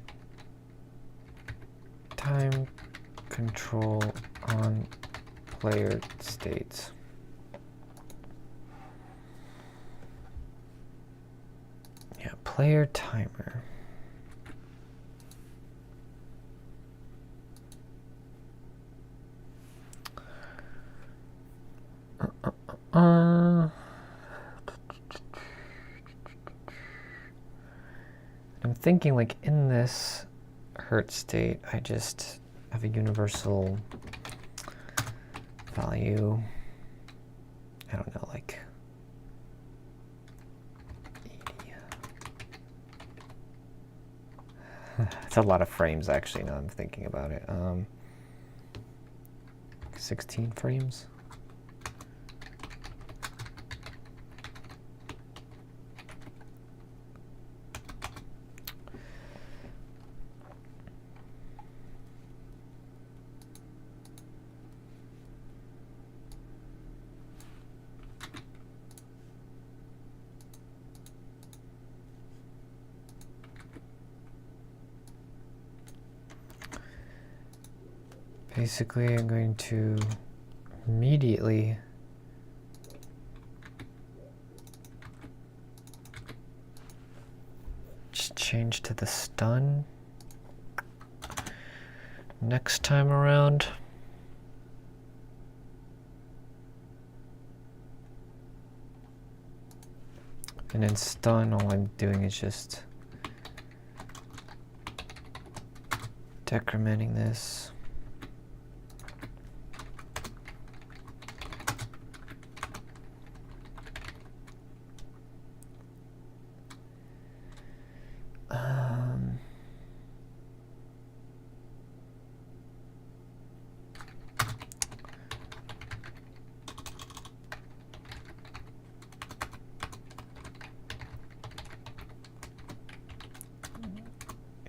time control on player states. Yeah, player timer. I'm thinking like in this hurt state, I just have a universal value. I don't know, like 80. It's a lot of frames actually now I'm thinking about it. 16 frames. Basically, I'm going to immediately just change to the stun next time around. And in stun, all I'm doing is just decrementing this.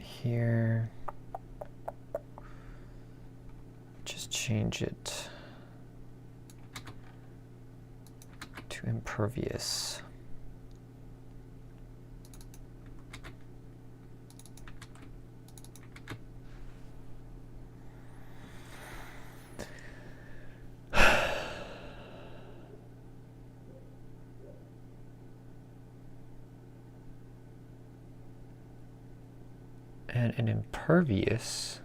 Here, just change it to impervious. And an impervious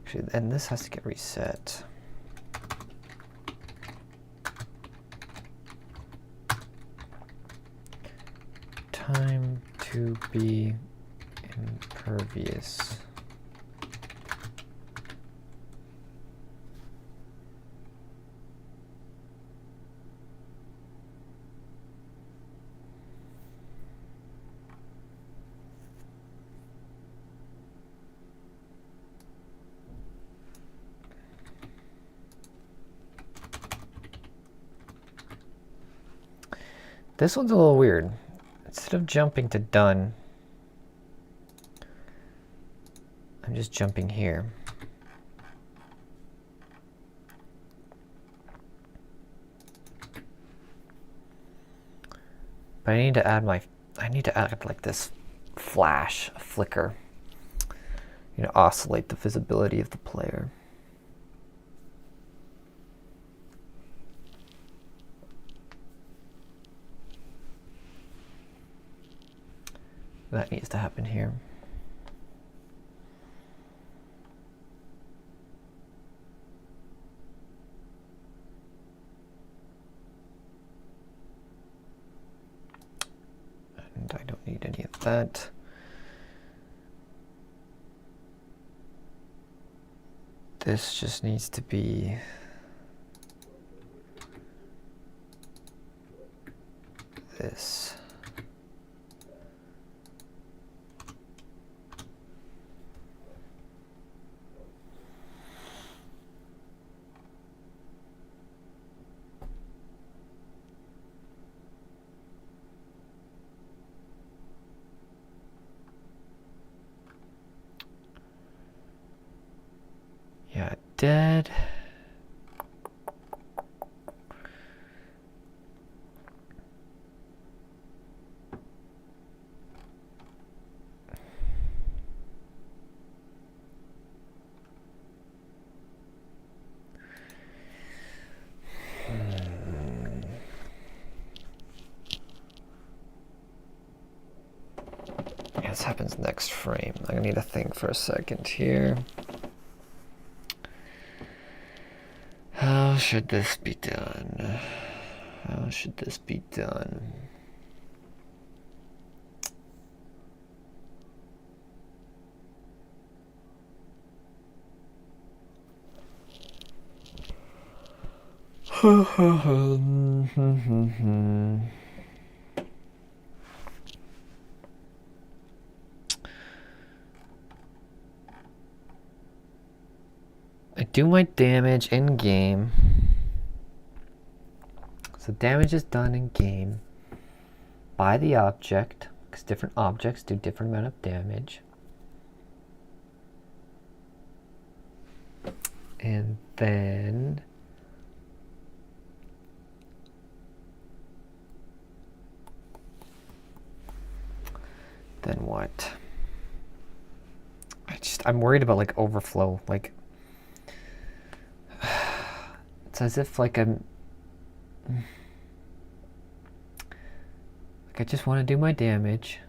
actually, and this has to get reset. Time to be impervious. This one's a little weird. Instead of jumping to done, I'm just jumping here. But I need to add like this flash, a flicker, oscillate the visibility of the player. That needs to happen here. And I don't need any of that. This just needs to be this. Yeah, dead. Yeah, this happens next frame. I need to think for a second here. How should this be done? How should this be done? I do my damage in game. So damage is done in game by the object, because different objects do different amount of damage. And then what? I'm worried about like overflow. Like it's as if like I just want to do my damage.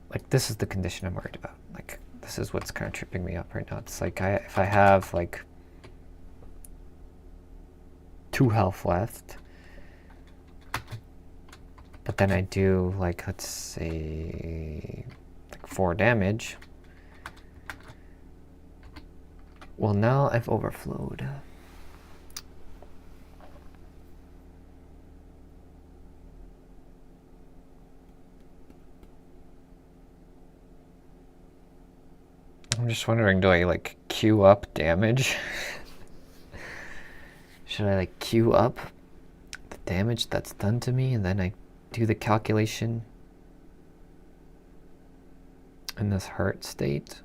Like this is the condition I'm worried about. Like this is what's kind of tripping me up right now. It's like if I have like 2 health left, but then I do like, let's say like 4 damage. Well, now I've overflowed. I'm just wondering, do I like queue up damage? Should I like queue up the damage that's done to me and then I do the calculation in this hurt state?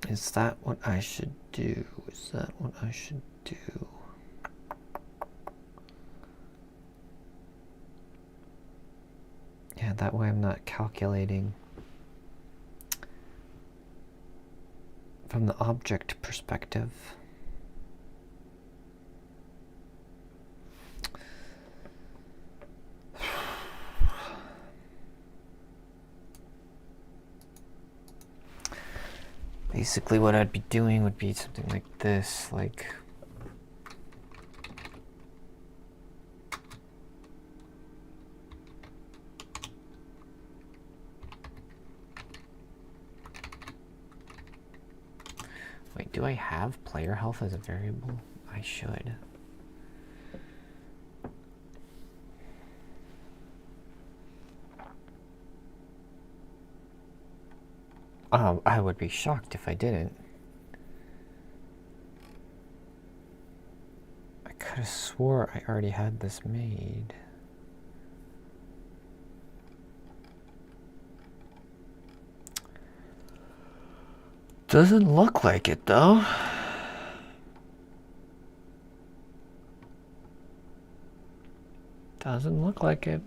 Is that what I should do? Is that what I should do? Yeah, that way I'm not calculating from the object perspective. Basically what I'd be doing would be something like this, like wait, do I have player health as a variable? I should. I would be shocked if I didn't. I could have swore I already had this made. Doesn't look like it though. Doesn't look like it.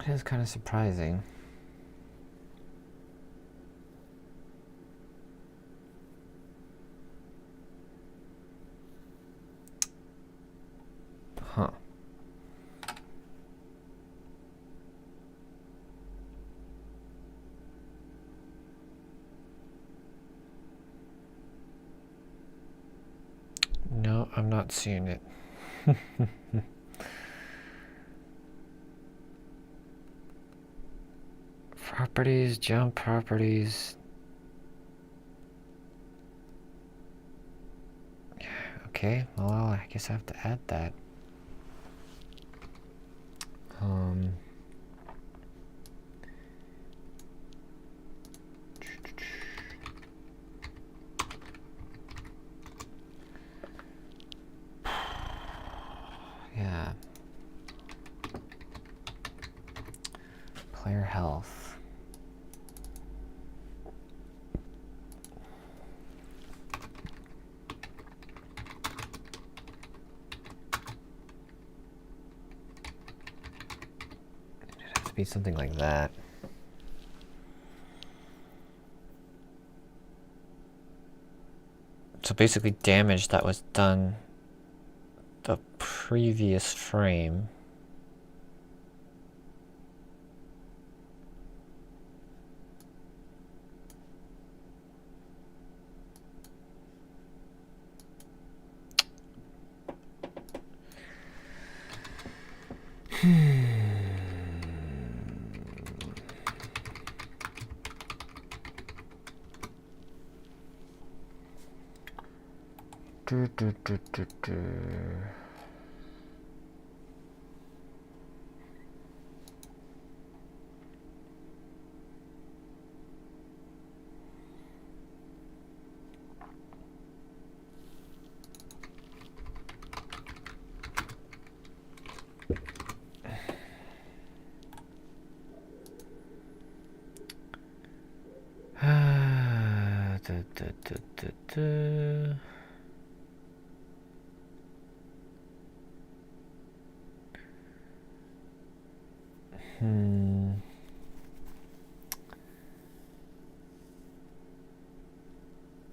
It is kind of surprising. Huh. No, I'm not seeing it. Properties, jump properties. Okay, well, I guess I have to add that. Yeah. Player health. It'd have to be something like that. So basically damage that was done the previous frame.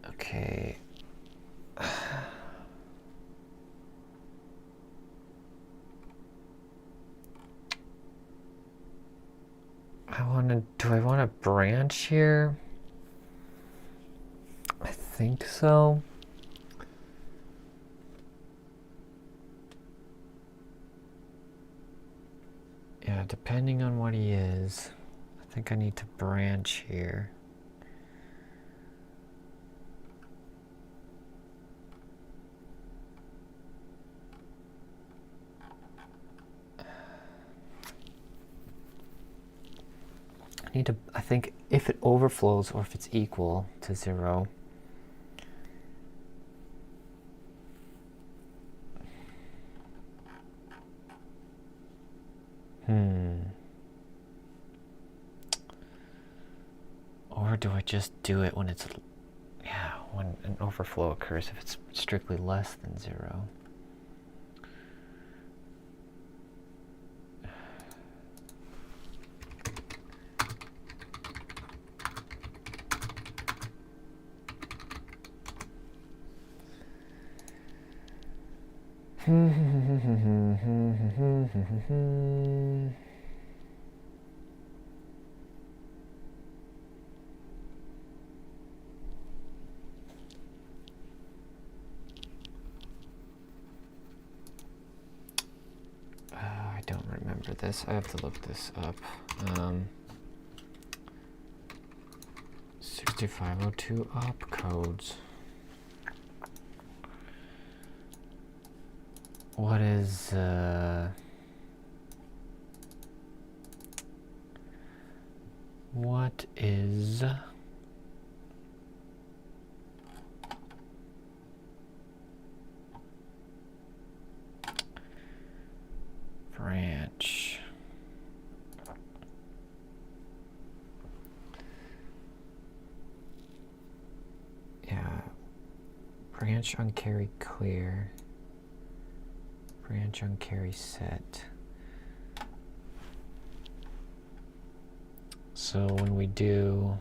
Okay. Do I want to branch here? I think so. Yeah, depending on what he is, I think I need to branch here. I think if it overflows or if it's equal to 0, or do I just do it when it's, when an overflow occurs, if it's strictly less than 0? I don't remember this. I have to look this up. 6502 opcodes. What is branch. Yeah, branch on carry clear, branch on carry set. So when we do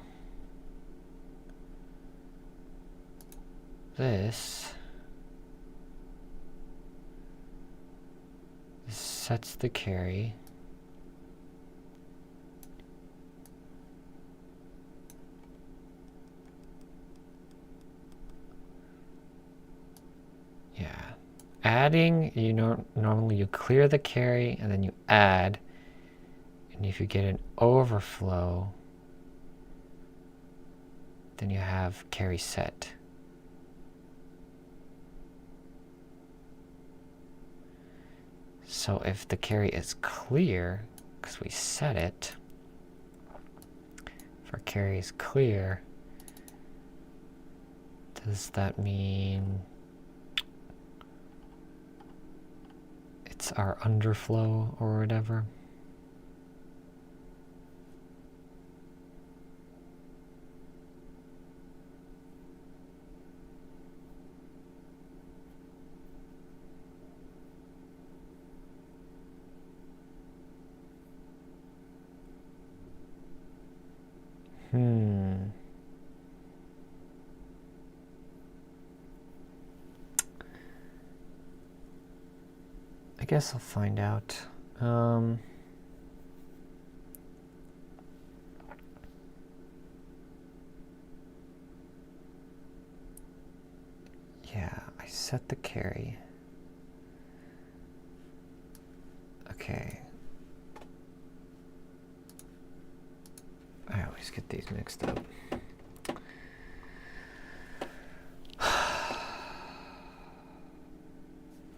this, this sets the carry. Yeah. Adding, normally you clear the carry and then you add. And if you get an overflow, then you have carry set. So if the carry is clear, because we set it, if our carry is clear, does that mean it's our underflow or whatever? I guess I'll find out. Yeah, I set the carry. Okay. I always get these mixed up.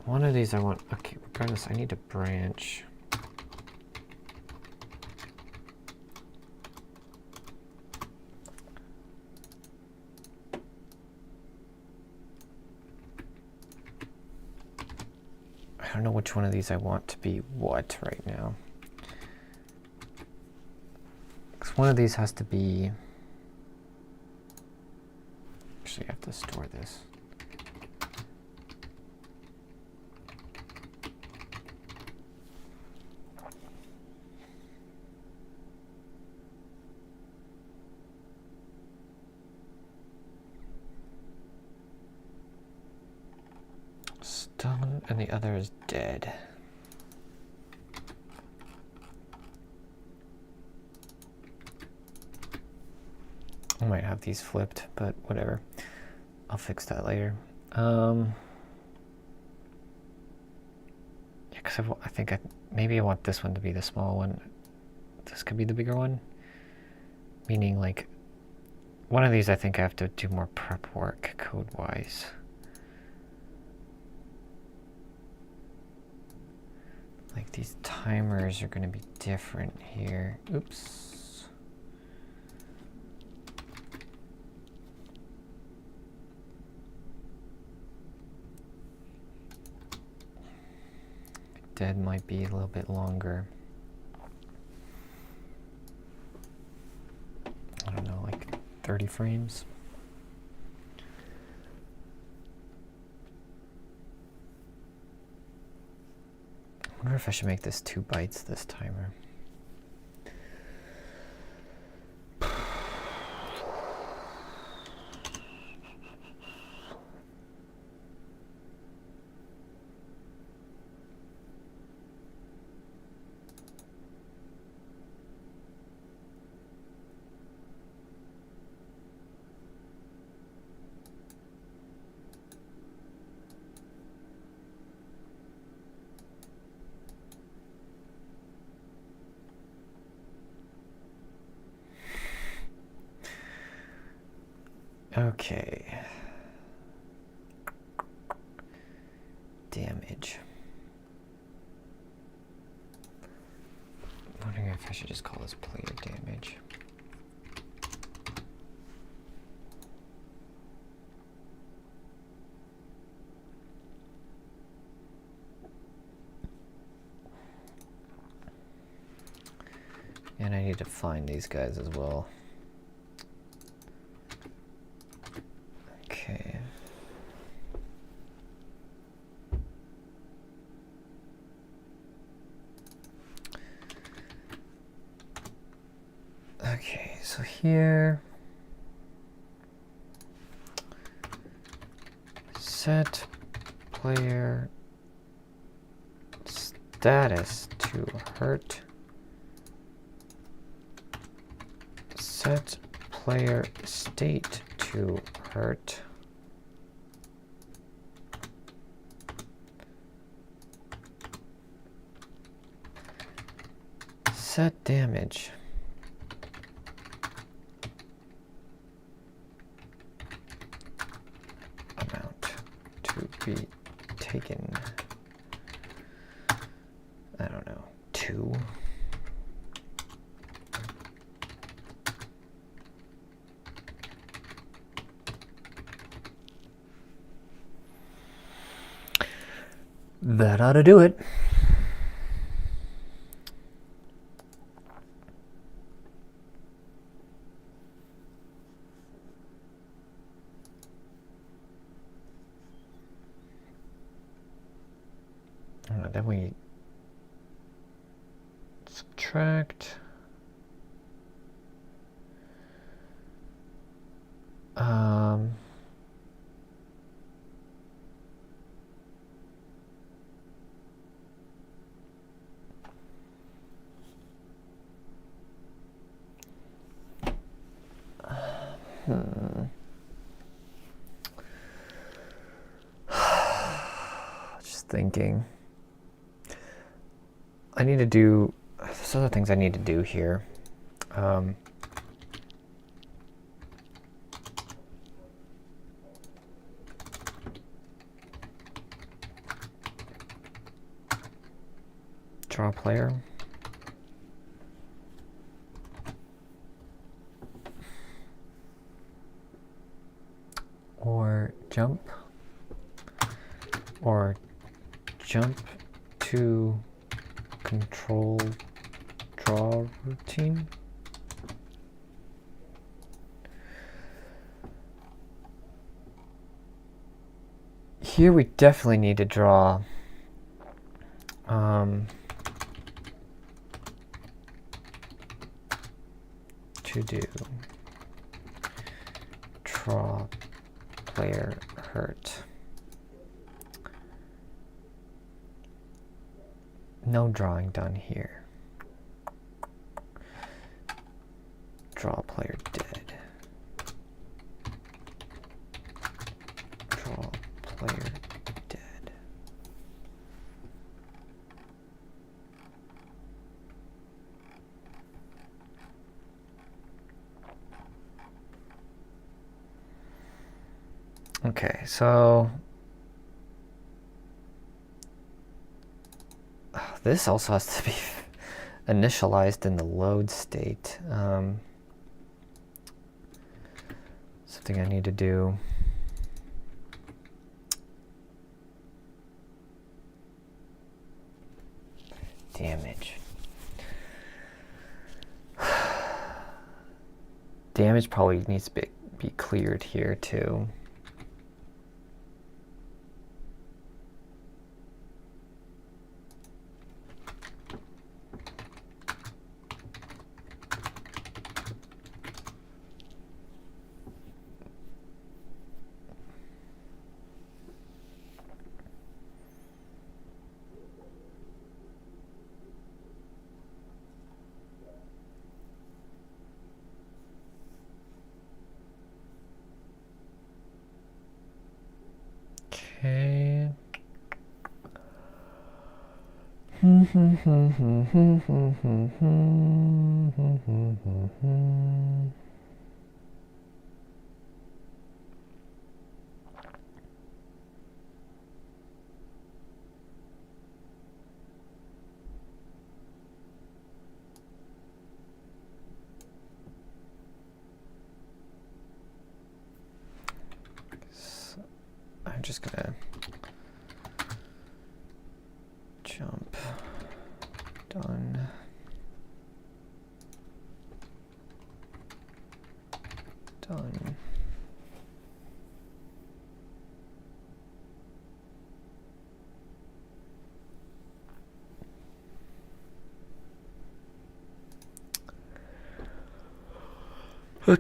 One of these I want, okay, regardless, I need a branch. I don't know which one of these I want to be what right now. Because one of these has to be, actually I have to store this. Stone and the other is dead. I might have these flipped, but whatever. I'll fix that later. Yeah, because I think maybe I want this one to be the small one. This could be the bigger one. Meaning, like, one of these I think I have to do more prep work code-wise. Like, these timers are going to be different here. Oops. Dead might be a little bit longer. I don't know, like 30 frames. I wonder if I should make this 2 bytes, this timer. Okay. Damage. I'm wondering if I should just call this player damage. And I need to find these guys as well. Okay. Okay, so here, set player status to hurt. Set player state to hurt. Set damage. Amount to be taken. I don't know, 2. That ought to do it. Then we subtract. Just thinking. I need to do, there's other things I need to do here. Draw player. Or jump. Or jump to control draw routine. Here we definitely need to draw to do draw player hurt. No drawing done here. Draw player dead. Draw player dead. Okay, so this also has to be initialized in the load state. Something I need to do. Damage. Damage probably needs to be cleared here too. Okay. So I'm just gonna jump. Done. Okay.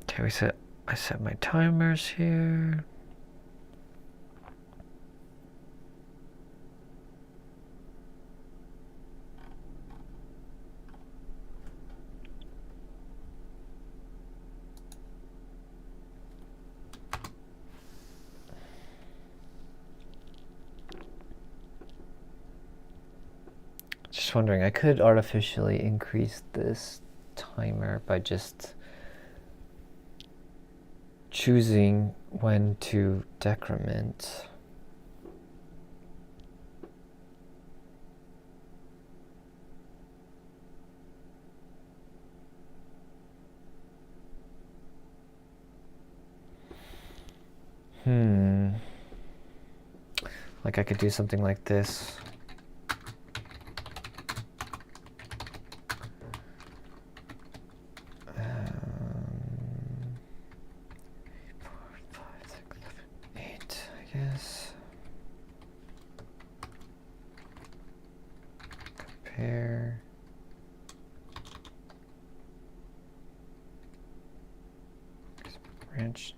Okay, I set my timers here. Just wondering, I could artificially increase this timer by just choosing when to decrement. Like I could do something like this. Yes. Compare. Branch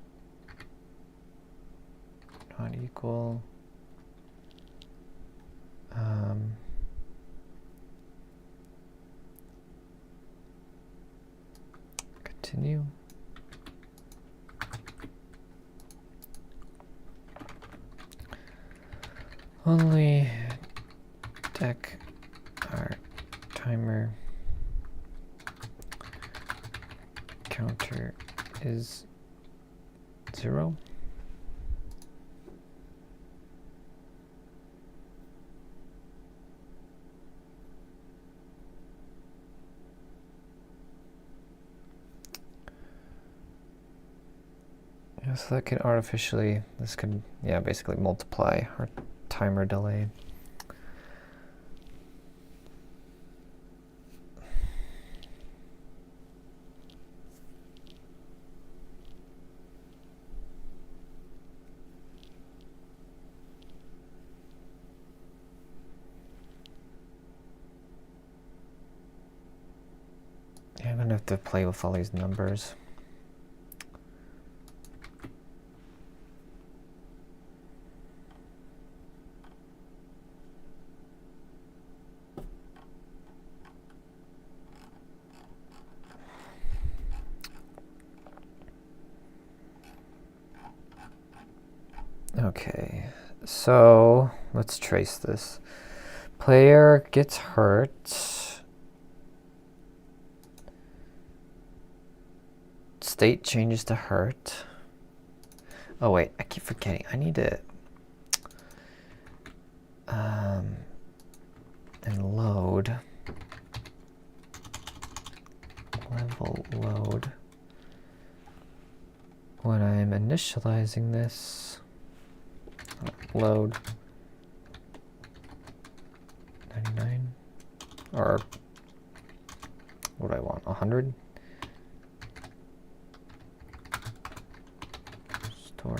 not equal. Continue. Only deck our timer counter is 0. Yeah, so that can artificially, this could, yeah, basically multiply our timer delay. Yeah, I'm gonna have to play with all these numbers. Okay, so let's trace this. Player gets hurt. State changes to hurt. Oh wait, I keep forgetting. I need to and load level load when I'm initializing this. Load 99 or what do I want? 100. Store.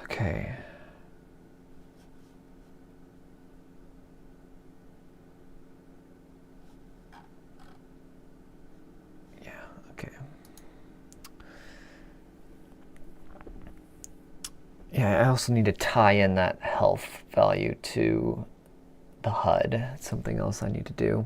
Okay. Yeah, okay. Yeah, I also need to tie in that health value to the HUD. That's something else I need to do.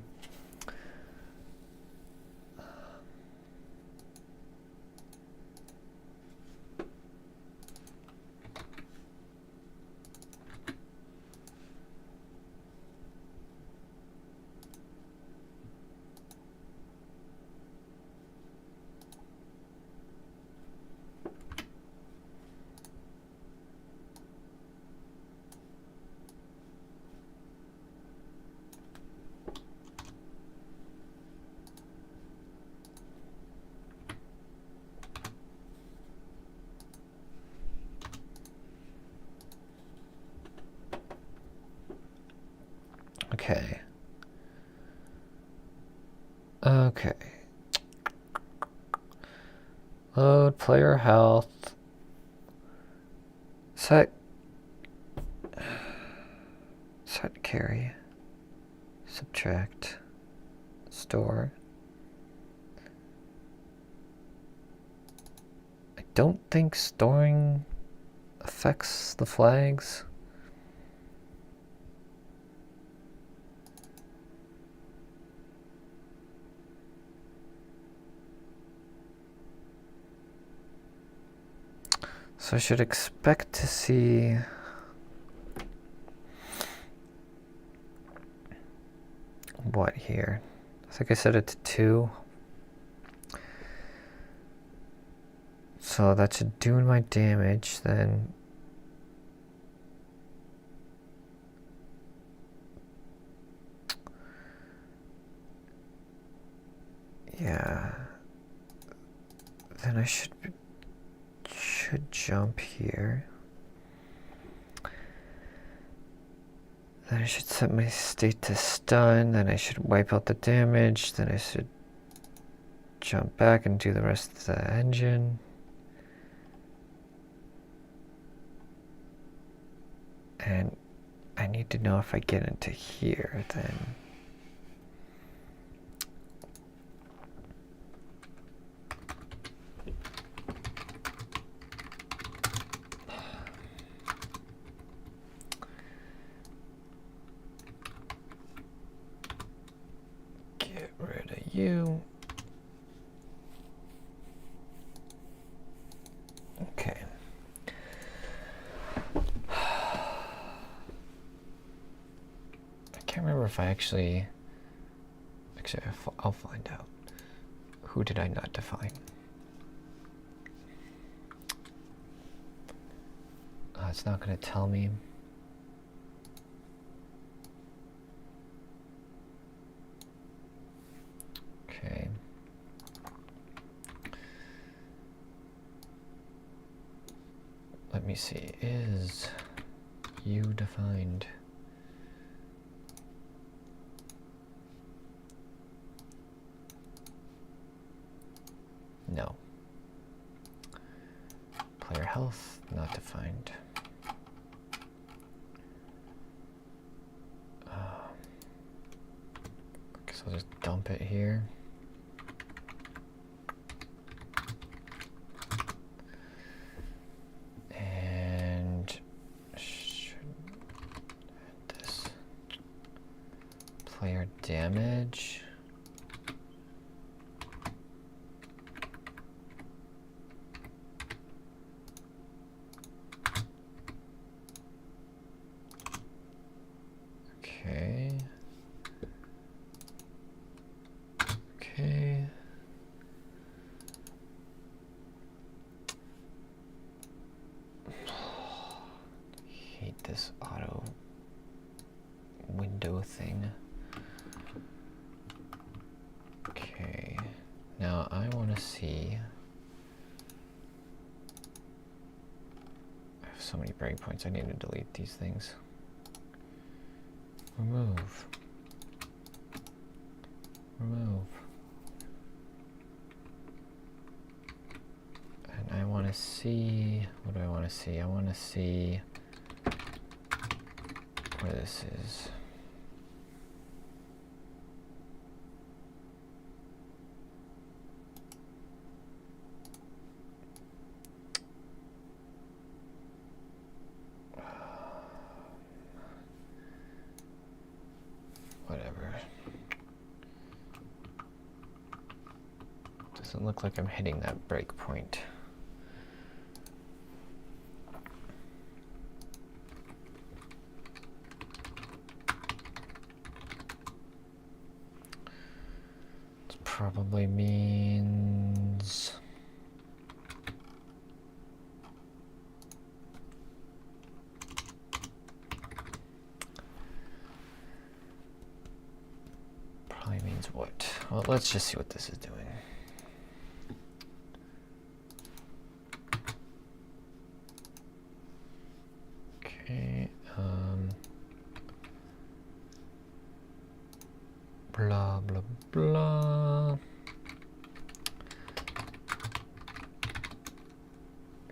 Okay. Okay. Load player health. Set carry, subtract, store. I don't think storing affects the flags. So I should expect to see what here? I think I set it to 2. So that should do my damage then. Yeah. Then I should jump here. Then I should set my state to stun. Then I should wipe out the damage. Then I should jump back and do the rest of the engine. And I need to know if I get into here, then. Get rid of you. Okay. I can't remember if I actually, I'll find out. Who did I not define? It's not going to tell me. Okay. Let me see. Is you defined? No. Player health, not defined. So I'll just dump it here. And should add this player damage. Okay. Okay. Hate this auto window thing. Okay. Now I want to see. I have so many breakpoints. I need to delete these things. Remove. Remove. And I want to see, what do I want to see? I want to see where this is. Whatever. Doesn't look like I'm hitting that break point. This probably means what? Well, let's just see what this is doing. Okay, blah, blah, blah.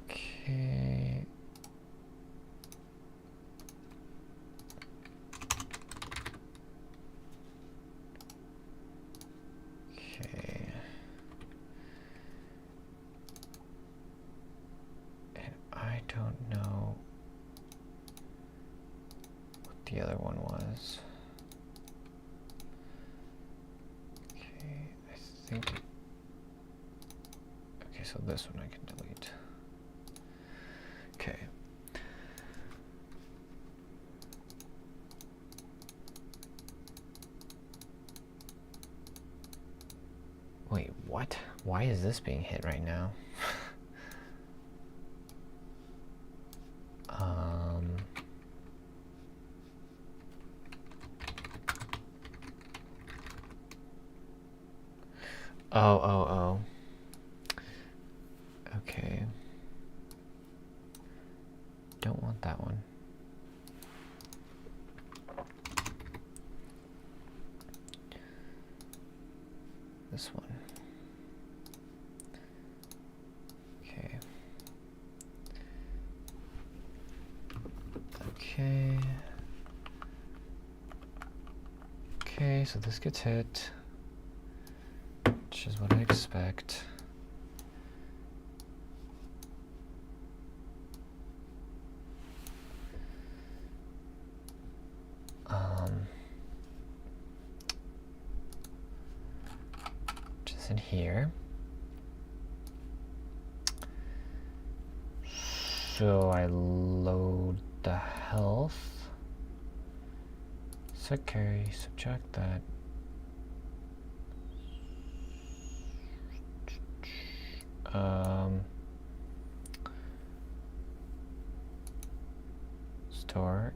Okay. the other one was. Okay, I think. Okay, so this one I can delete. Okay. Wait, what? Why is this being hit right now? Oh. Okay. Don't want that one. This one. Okay. Okay. Okay, so this gets hit, which is what I expect. Which is in here. So I load the health. Set carry, subtract that. Store.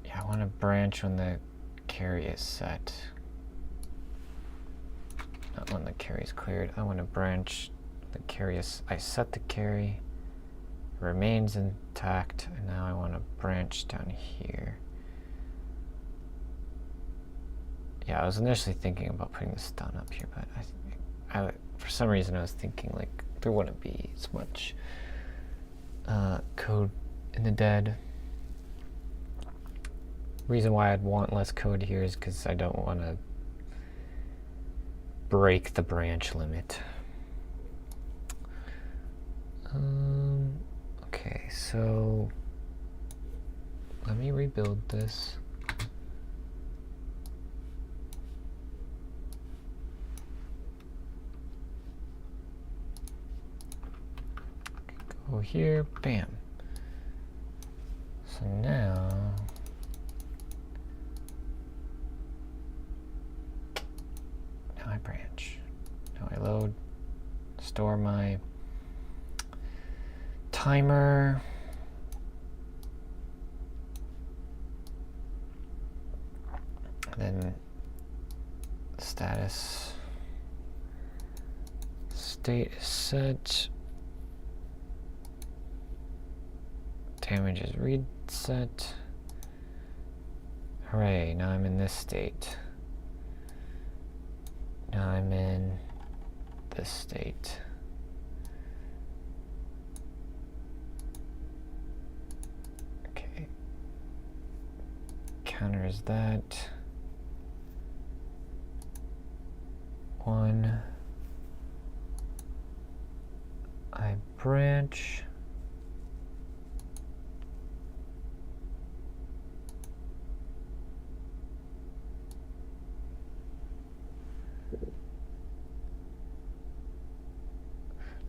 Yeah, I want to branch when the carry is set. Not when the carry is cleared. I want to branch the carry is. I set the carry, remains intact, and now I want to branch down here. Yeah, I was initially thinking about putting the stun up here, but I for some reason I was thinking like there wouldn't be as much code in the dead. Reason why I'd want less code here is because I don't want to break the branch limit. Okay, so let me rebuild this. Go here, bam. So now I branch. Now I load, store my timer. Then status state is set. Damage is reset. Hooray, now I'm in this state. Now I'm in this state. Okay. Counter is that. 1. I branch.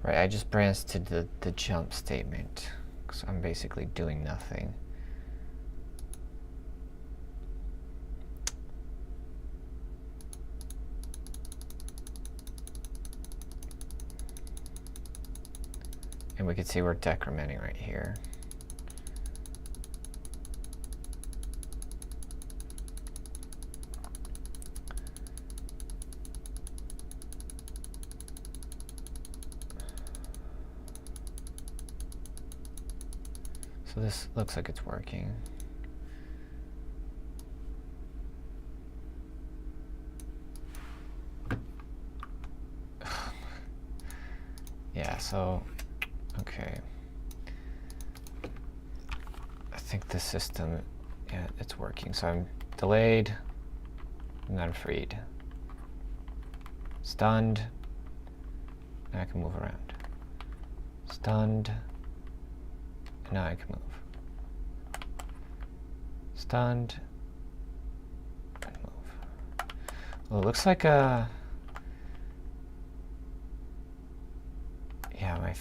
Right, I just branched to the jump statement, because I'm basically doing nothing. And we can see we're decrementing right here. So this looks like it's working. Yeah, so, okay. I think the system, yeah, it's working. So I'm delayed, and I'm freed. Stunned, now I can move around. Stunned. Now I can move. Stunned. And move. Well, it looks like yeah, my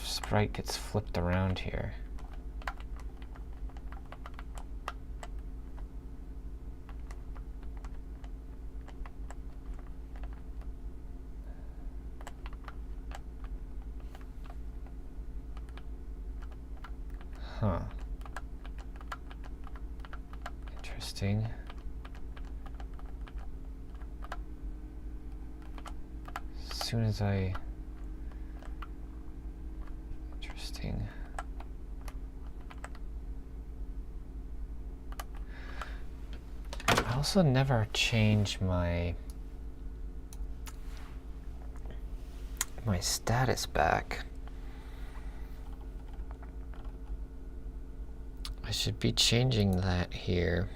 sprite gets flipped around here. Huh. Interesting. As soon as I... Interesting. I also never change my status back. I should be changing that here.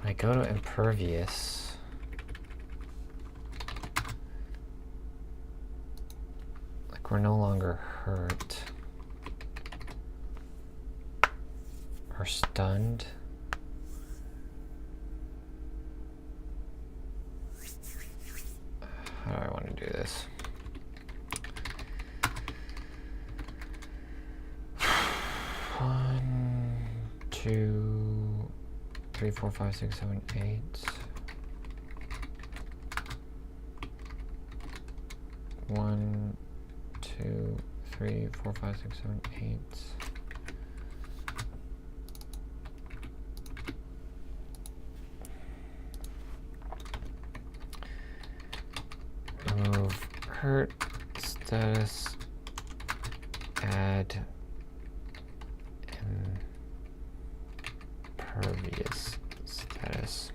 When I go to impervious, like we're no longer hurt or stunned. How do I want to do this? One, two, 3, 4, 5, 6, 7, 8. One, 2, 3, 4, 5, 6, 7, 8. Remove hurt status, add impervious status.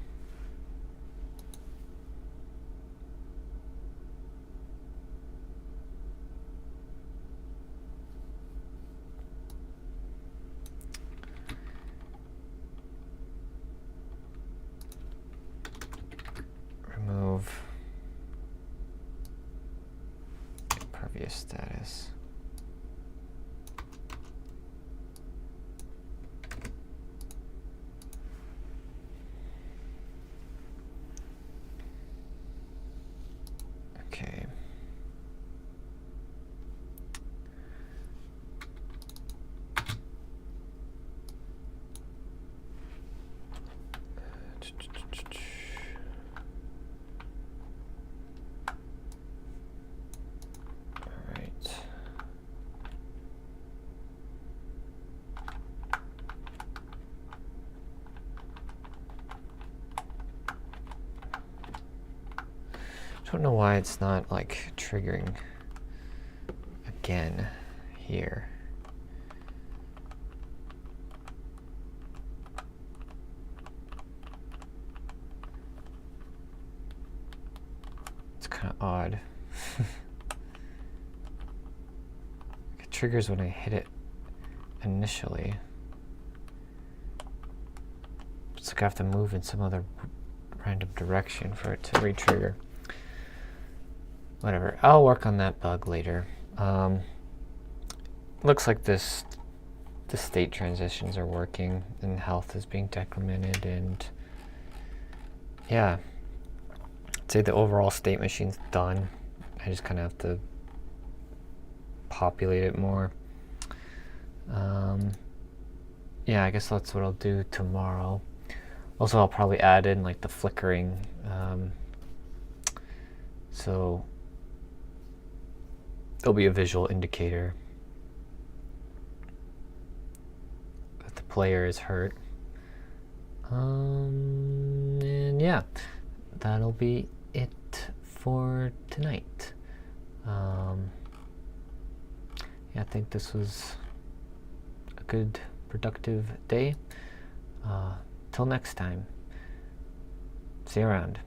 Remove impervious status. Okay. All right. Don't know why it's not like triggering again here. It's kind of odd. It triggers when I hit it initially. It's like I have to move in some other random direction for it to re-trigger. Whatever, I'll work on that bug later. Looks like the state transitions are working and health is being decremented, and yeah, I'd say the overall state machine's done. I just kind of have to populate it more. Yeah, I guess that's what I'll do tomorrow. Also, I'll probably add in like the flickering, so there'll be a visual indicator that the player is hurt. And yeah, that'll be it for tonight. Yeah, I think this was a good, productive day. Till next time, see you around.